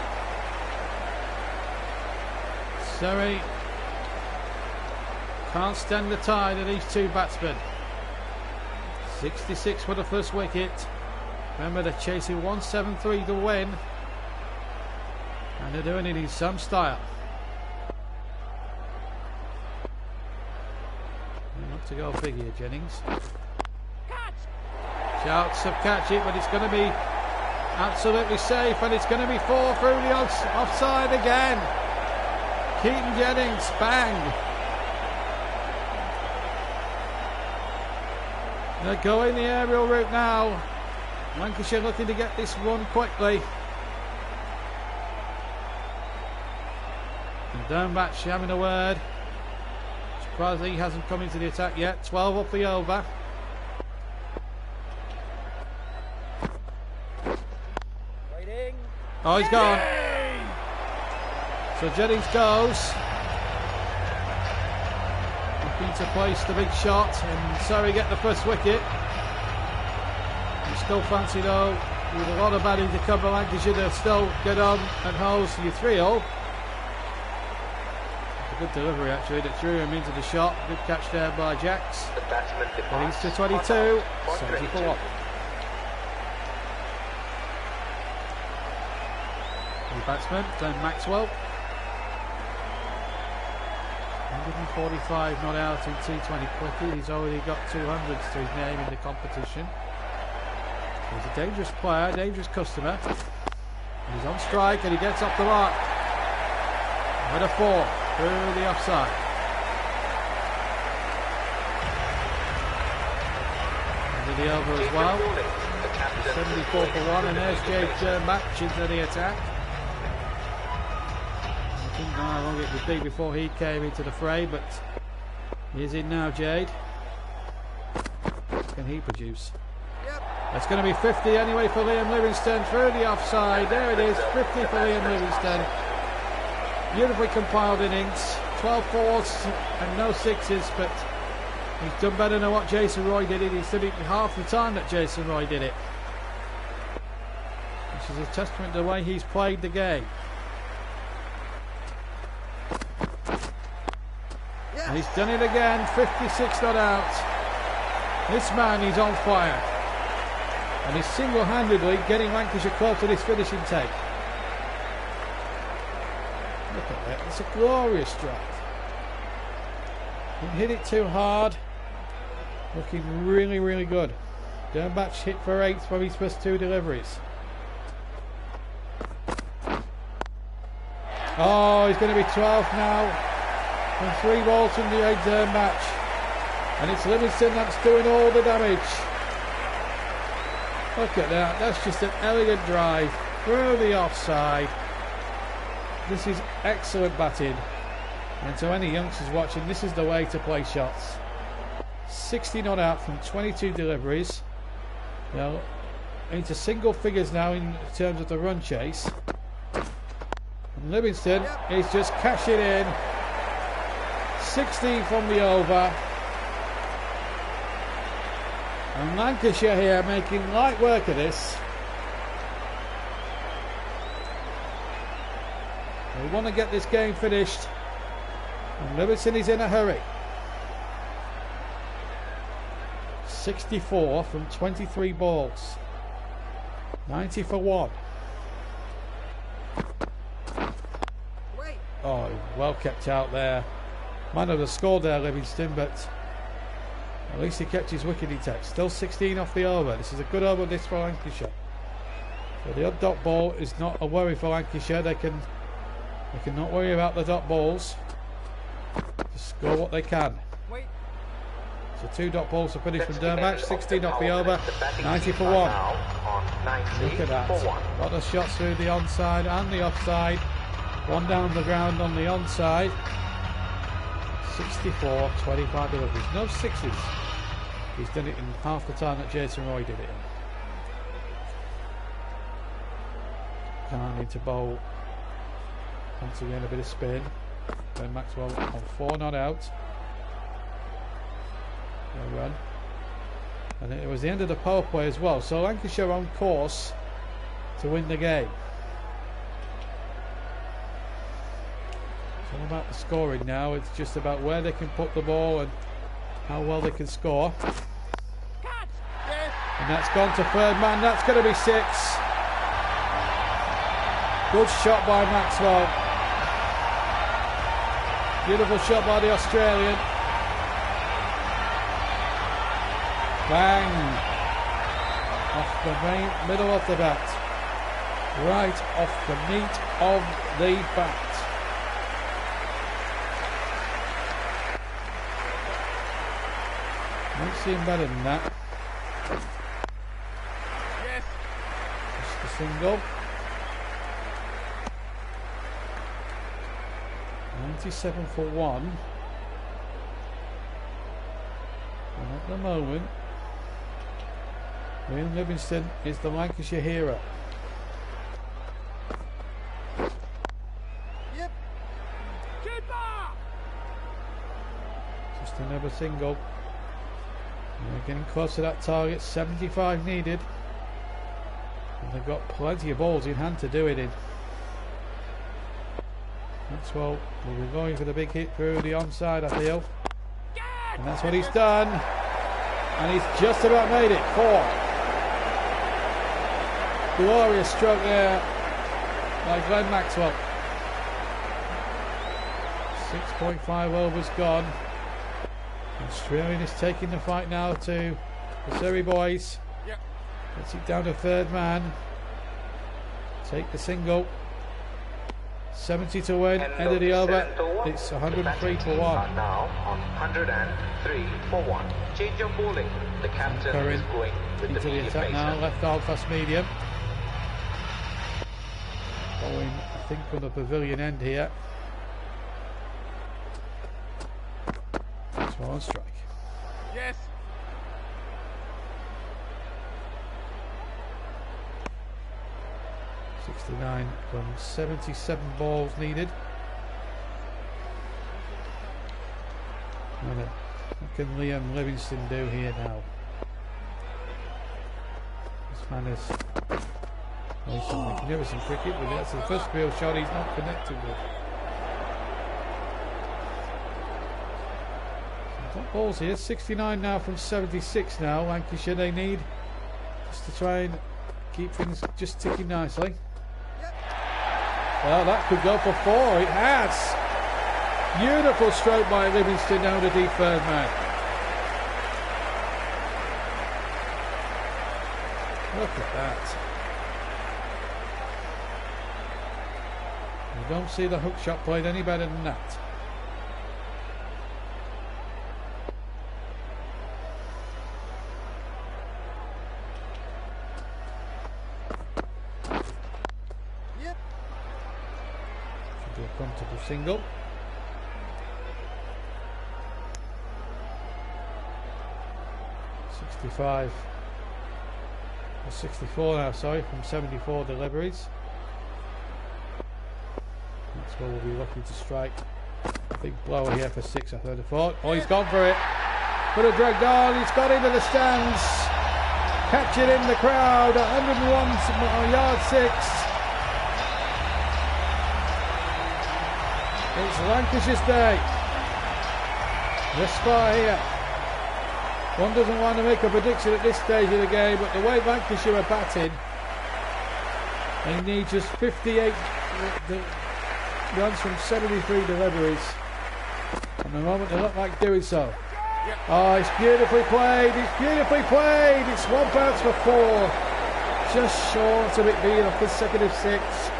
Surrey can't stand the tide of these two batsmen. 66 for the first wicket. Remember, they're chasing 173 to win. And they're doing it in some style. Not to go big here, Jennings. Shouts of catch it, but it's going to be absolutely safe, and it's going to be 4 through the offside again. Keaton Jennings, bang. They're going the aerial route now. Lancashire looking to get this one quickly. And Dernbach having a word. Surprised he hasn't come into the attack yet. 12 up the over. Waiting. Oh, he's gone. So Jennings goes. Looking to place the big shot, and Surrey get the first wicket. You still fancy, though, with a lot of batting to cover, Lancashire to still get on and holds you 3-0. Good delivery actually that threw him into the shot. Good catch there by Jacks. The batsman departs. He's to 22. 74. The batsman, Glenn Maxwell. 145 not out in T20 cricket. He's already got 200s to his name in the competition. He's a dangerous player, dangerous customer. He's on strike and he gets up the mark. With a 4 through the offside. Into the over as well. 74 for 1, and there's Jade Dernbach into the attack. I didn't know how long it would be before he came into the fray, but he's in now, Jade. What can he produce? It's going to be 50 anyway for Liam Livingston through the offside. There it is, 50 for Liam Livingston. Beautifully compiled innings, 12 fours and no sixes, but he's done better than what Jason Roy did it. He's done it half the time that Jason Roy did it, which is a testament to the way he's played the game. And he's done it again, 56 not out. This man is on fire, and he's single-handedly getting Lancashire close to this finishing take. Look at that, it's a glorious strike. Didn't hit it too hard. Looking really, really good. Dernbach hit for 8 from his first 2 deliveries. Oh, he's going to be 12 now. And 3 balls from the Dernbach. And it's Livingston that's doing all the damage. Look at that. That's just an elegant drive through the offside. This is excellent batting. And to any youngsters watching, this is the way to play shots. 60 not out from 22 deliveries. Now into single figures now in terms of the run chase. And Livingston is just cashing in. 16 from the over. And Lancashire here making light work of this. They want to get this game finished. And Livingston is in a hurry. 64 from 23 balls. 90 for 1. Oh, well kept out there. Might not have scored there, Livingston, but at least he kept his wicket intact. Still 16 off the over. This is a good over this for Lancashire. So the odd dot ball is not a worry for Lancashire. They can not worry about the dot balls. Just score what they can. So 2 dot balls to finish from Dernbach. 16 off the over. 90 for 1. Look at that. A lot of shots through the onside and the offside. 1 down the ground on the onside. 64, 25 deliveries. No 6s. He's done it in half the time that Jason Roy did it in. Khan into bowl. Once again a bit of spin. Ben Maxwell on 4 not out. No run. And it was the end of the power play as well. So Lancashire on course to win the game. It's all about the scoring now. It's just about where they can put the ball and how well they can score. And that's gone to third man. That's going to be 6. Good shot by Maxwell. Beautiful shot by the Australian. Bang! Off the middle of the bat. Right off the meat of the bat. Don't see him better than that. Yes. Just a single. 97 for 1. And at the moment, Liam Livingston is the Lancashire hero. Yep. Just another single. And they're getting close to that target. 75 needed. And they've got plenty of balls in hand to do it in. Maxwell will be going for the big hit through the onside, I feel. And that's what he's done. And he's just about made it. 4. Glorious stroke there by Glenn Maxwell. 6.5 overs gone. Australian is taking the fight now to the Surrey boys. Gets it down to third man. Take the single. 70 to win. End of the over. It's 103 for 1. Now on 103 for 1. Change of bowling. The captain is going with into the attack now. Left arm fast medium. Going, I think, from the pavilion end here. That's on strike. Yes. .69 from 77 balls needed. What can Liam Livingston do here now? This man is playing some magnificent cricket, but that's the first real shot he's not connected with. Some top balls here. 69 now from 76 now. Lancashire, they need just to try and keep things just ticking nicely. Well, that could go for 4. It has. Beautiful stroke by Livingston down the deep third man. Look at that. You don't see the hook shot played any better than that. Yep. Should be a comfortable single. .65 or 64 now, sorry, from 74 deliveries. Maxwell will be lucky to strike a big blower here for 6, I thought. Oh, he's gone for it. Could have dragged on. He's got into the stands. Captured in the crowd. 101 yard 6. It's Lancashire's day. This far here. One doesn't want to make a prediction at this stage of the game, but the way Lancashire are batting, they need just 58 runs from 73 deliveries. And the moment they look like doing so. Oh, it's beautifully played. It's beautifully played. It's 1 bounce for 4. Just short of it being a consecutive 6.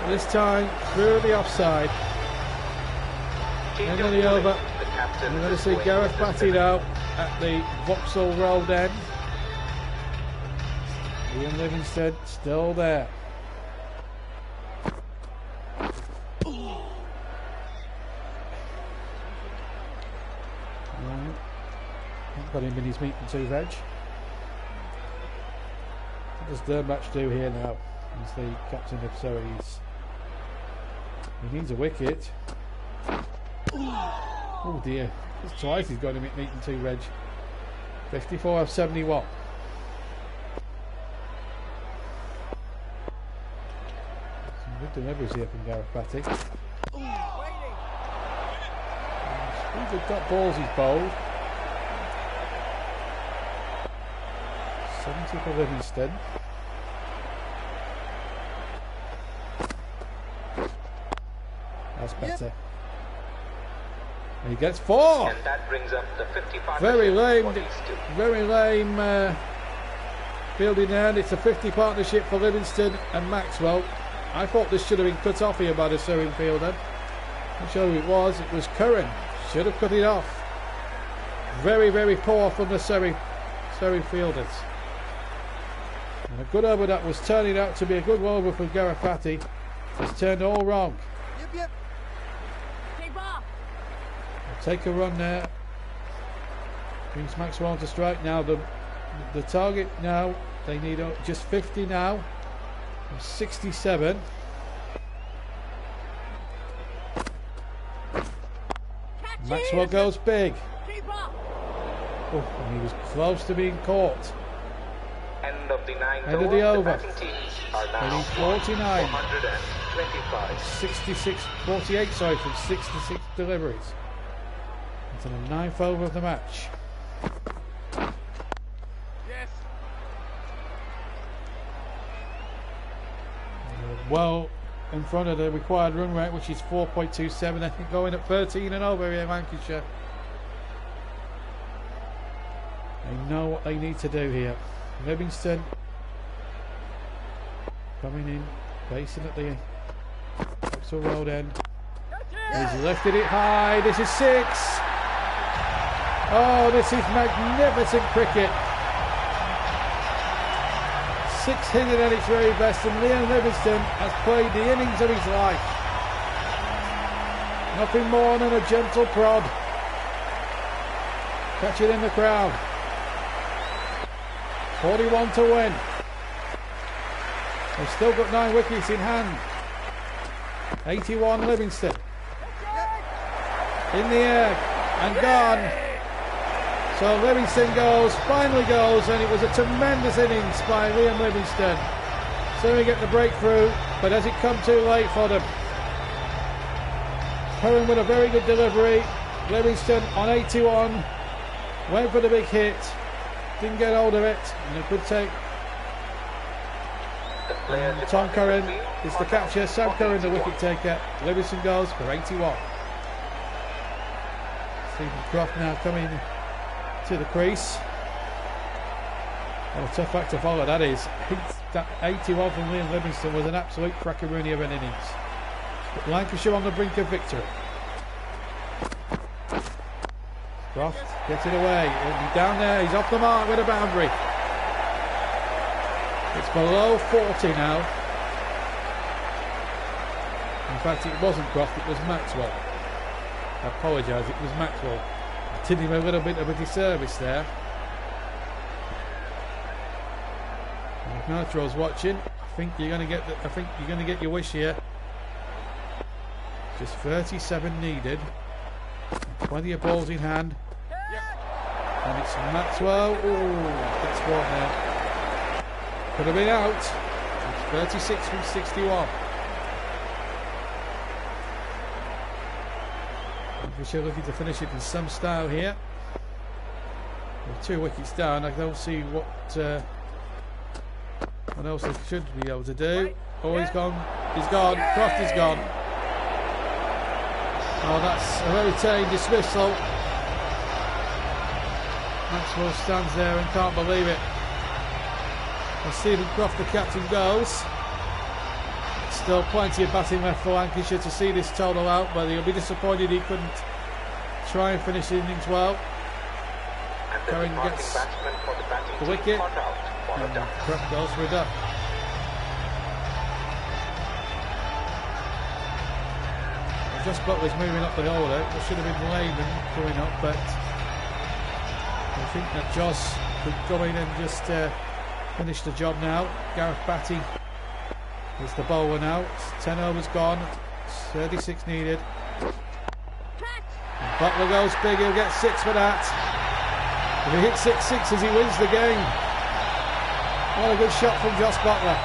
This time through the offside. End of the over. We're going to see Gareth Batty now at the Vauxhall Road end. Ian Livingston still there. Got him in his meat and 2 veg. What does Dernbach do here now? He's the captain of Surrey. He needs a wicket. Oh dear. It's twice he's got him at meat and 2 veg. 54 of 71. Some good deliveries here from Gareth Batty. Speed of dot balls he's bowled. 70 for Livingston. That's better. And he gets 4. And that brings up the 55. Very lame fielding end. It's a 50 partnership for Livingston and Maxwell. I thought this should have been cut off here by the Surrey fielder. Not sure who it was. It was Curran. Should have cut it off. Very, very poor from the Surrey fielders. And a good over that was turning out to be a good over for Gareth Batty. It's turned all wrong. Yep. Take a run there. Brings Maxwell to strike now. The target now, they need just 50 now. 67. Maxwell goes big. Oh, and he was close to being caught. End of the 9th End of the over. The batting teams are now 49. 425. 66, 48, sorry, from 66 deliveries. Into the 9th over of the match. Yes. Well in front of the required run rate, which is 4.27. I think going at 13 and over here in Lancashire. They know what they need to do here. Livingston coming in, facing at the Vauxhall Road end. He's lifted it high. This is 6. Oh, this is magnificent cricket. 6 hitting at its very best, and Liam Livingston has played the innings of his life. Nothing more than a gentle prod. Catch it in the crowd. 41 to win. They've still got 9 wickets in hand. 81 Livingston. In the air and gone. So Livingston finally goes, and it was a tremendous innings by Liam Livingston. So we get the breakthrough, but has it come too late for them? Curran with a very good delivery. Livingston on 81. Went for the big hit. Didn't get hold of it, and it could take. Tom Curran is the catcher. Sam Curran the wicket taker. Livingston goes for 81. Stephen Croft now coming to the crease. What a tough act to follow that is. That 81 from Liam Livingston was an absolute crackeroonie of an innings. But Lancashire on the brink of victory. Croft gets it away. He'll be down there. He's off the mark with a boundary. It's below 40 now. In fact, it wasn't Croft, it was Maxwell. I apologise, it was Maxwell. I did him a little bit of a disservice there. Nitro's watching. I think you're going to get your wish here. Just 37 needed. Plenty of balls in hand. And it's Maxwell. Oh, gets one there. Could have been out. It's 36 from 61. Lancashire looking to finish it in some style here. With 2 wickets down, I don't see what else they should be able to do. Oh, he's gone. He's gone. Croft is gone. Oh, that's a very tame dismissal. Maxwell stands there and can't believe it. And Stephen Croft, the captain, goes. Still plenty of batting left for Lancashire to see this total out, but he'll be disappointed he couldn't try and finish the innings well. Curran gets the wicket, and Croft goes for a duck. Just Butler's moving up the order. There should have been Lehman coming up, but I think that Joss could go in and just finish the job now. Gareth Batty is the bowler now. 10 overs gone, 36 needed. And Butler goes big, he'll get 6 for that. If he hits 6 sixes, he wins the game. What a good shot from Joss Butler.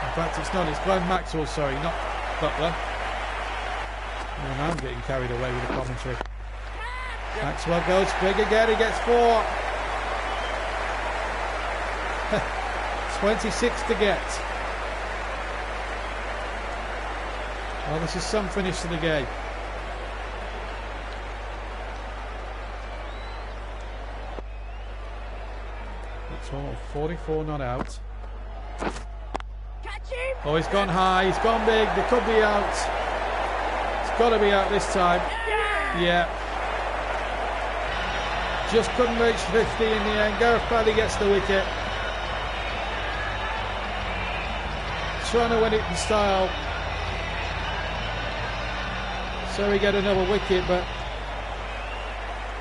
In fact, it's not, it's Glenn Maxwell, sorry, not Butler. And I'm getting carried away with the commentary. Maxwell goes big again, he gets 4. 26 to get. Well, this is some finish to the game. It's all 44 not out. Oh, he's gone high, he's gone big, they could be out. It's got to be out this time. Yeah. Just couldn't reach 50 in the end. Gareth Paddy gets the wicket. Trying to win it in style. So we get another wicket, but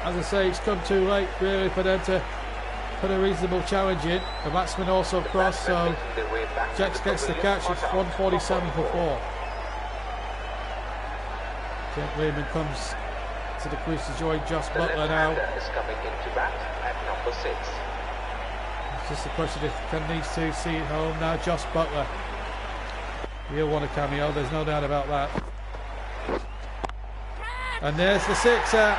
as I say, it's come too late really for them to put a reasonable challenge in. The batsman also crossed, so Jax gets the catch. It's 147 for 4. Jack Lehman comes to the crease to join Joss Butler now. It's just a question if can these two see it home now. Joss Butler, he'll want a cameo, there's no doubt about that. And there's the 6er.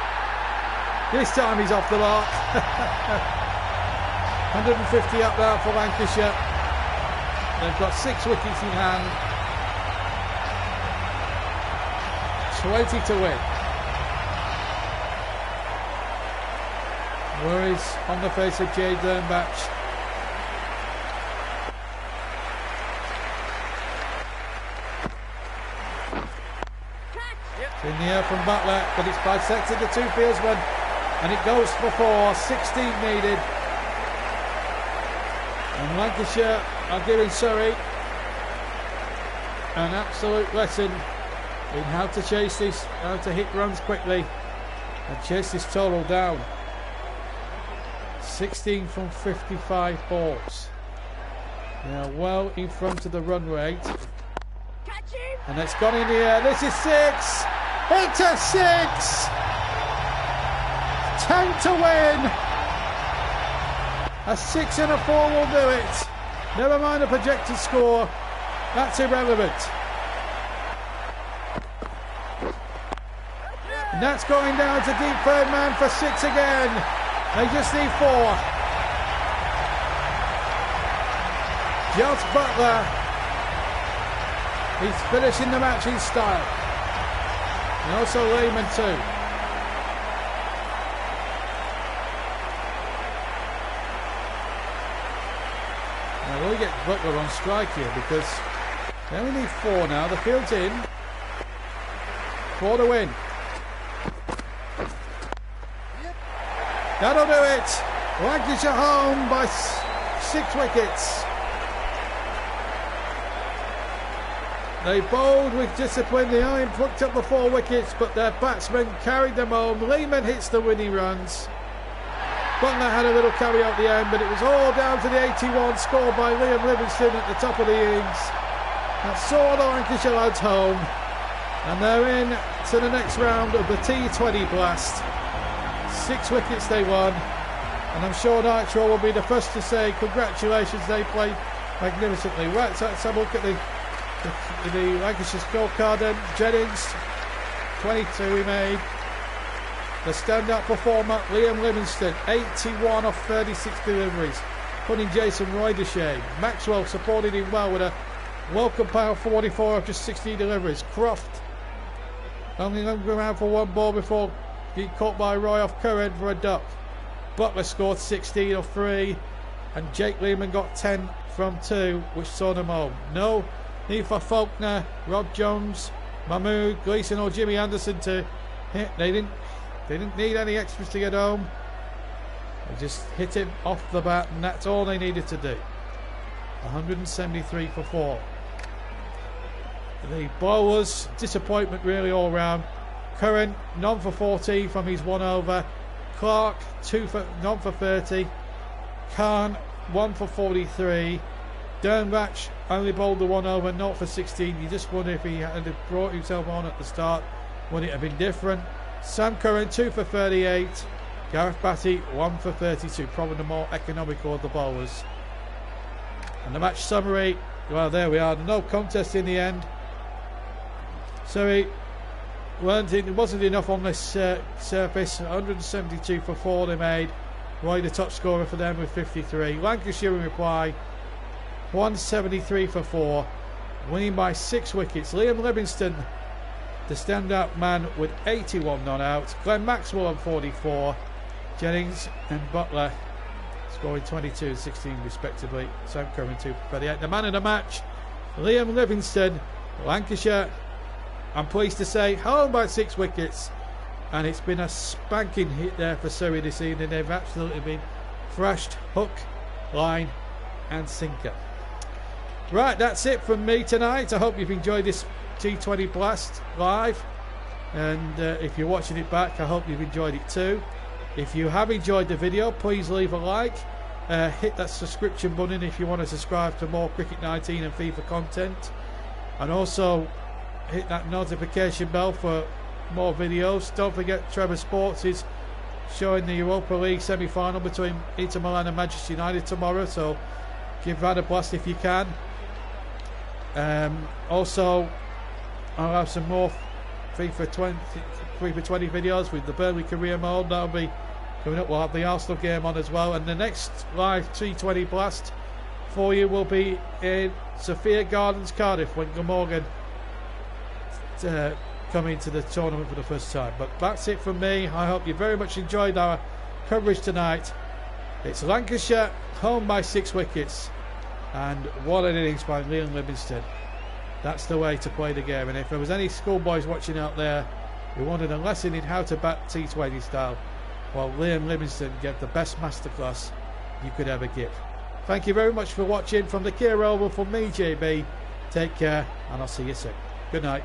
This time he's off the mark. 150 up now for Lancashire. They've got 6 wickets in hand. 20 to win. Worries on the face of Jay Dernbach. In the air from Butler, but it's bisected the 2 fieldsmen, and it goes for 4. 16 needed. And Lancashire are giving Surrey an absolute lesson in how to chase this, how to hit runs quickly and chase this total down. 16 from 55 balls. They are well in front of the run rate. And it's gone in the air. This is 6. It's a 6. 10 to win. A 6 and a 4 will do it. Never mind the projected score. That's irrelevant. And that's going down to deep third man for 6 again. They just need 4. Josh Butler. He's finishing the match in style. And also Lehman too. Now we get Butler on strike here because they only need 4 now. The field's in. 4 to win. That'll do it. Lancashire home by 6 wickets. They bowled with discipline. They only picked up the 4 wickets, but their batsmen carried them home. Lehman hits the winning runs. Butler had a little carry out the end, but it was all down to the 81 scored by Liam Livingston at the top of the innings. That saw the Lancashire lads home, and they're in to the next round of the T20 blast. 6 wickets they won, and I'm sure Nitro will be the first to say congratulations, they played magnificently. Right, so let's have a look at the Lancashire scorecard then. Jennings, 22 he made. The standout performer, Liam Livingston, 81 off 36 deliveries, putting Jason Roy to shame. Maxwell supported him well with a welcome power 44 off just 16 deliveries. Croft only hung around for 1 ball before getting caught by Roy off Curran for a duck. Butler scored 16 off 3, and Jake Lehman got 10 from 2, which saw them home. No need for Faulkner, Rob Jones, Mahmood, Gleeson or Jimmy Anderson to hit. They didn't need any extras to get home. They just hit him off the bat, and that's all they needed to do. 173 for 4. The bowlers, disappointment really all round. Curran, none for 14 from his 1 over. Clark, none for 30. Khan, 1 for 43. Dernbach only bowled the 1 over, not for 16. You just wonder if he had brought himself on at the start, would it have been different? Sam Curran, 2 for 38. Gareth Batty, 1 for 32. Probably the more economical of the bowlers. And the match summary, well, there we are. No contest in the end. Surrey it wasn't enough on this surface. 172 for 4 they made. Roy the top scorer for them with 53. Lancashire in reply, 173 for 4, winning by 6 wickets. Liam Livingston, the standout man, with 81 not out. Glenn Maxwell on 44. Jennings and Butler scoring 22 and 16 respectively. Sam Curran 2 for 38. The man of the match, Liam Livingston. Lancashire, I'm pleased to say, home by 6 wickets, and it's been a spanking hit there for Surrey this evening. They've absolutely been thrashed hook, line and sinker. Right, that's it from me tonight. I hope you've enjoyed this T20 blast live, and if you're watching it back, I hope you've enjoyed it too. If you have enjoyed the video, please leave a like, hit that subscription button if you want to subscribe to more Cricket 19 and FIFA content, and also hit that notification bell for more videos. Don't forget Trevor Sports is showing the Europa League semi-final between Inter Milan and Manchester United tomorrow, so give that a blast if you can. Also, I'll have some more FIFA 20 videos with the Burnley career mode. That'll be coming up. We'll have the Arsenal game on as well, and the next live T20 blast for you will be in Sophia Gardens, Cardiff, when Glamorgan come into the tournament for the first time. But that's it from me. I hope you very much enjoyed our coverage tonight. It's Lancashire home by 6 wickets, and what an innings by Liam Livingston. That's the way to play the game, and if there was any schoolboys watching out there who wanted a lesson in how to bat T20 style, well, Liam Livingston gave the best masterclass you could ever give. Thank you very much for watching. From the Kia Oval, from me, JB, take care, and I'll see you soon. Good night.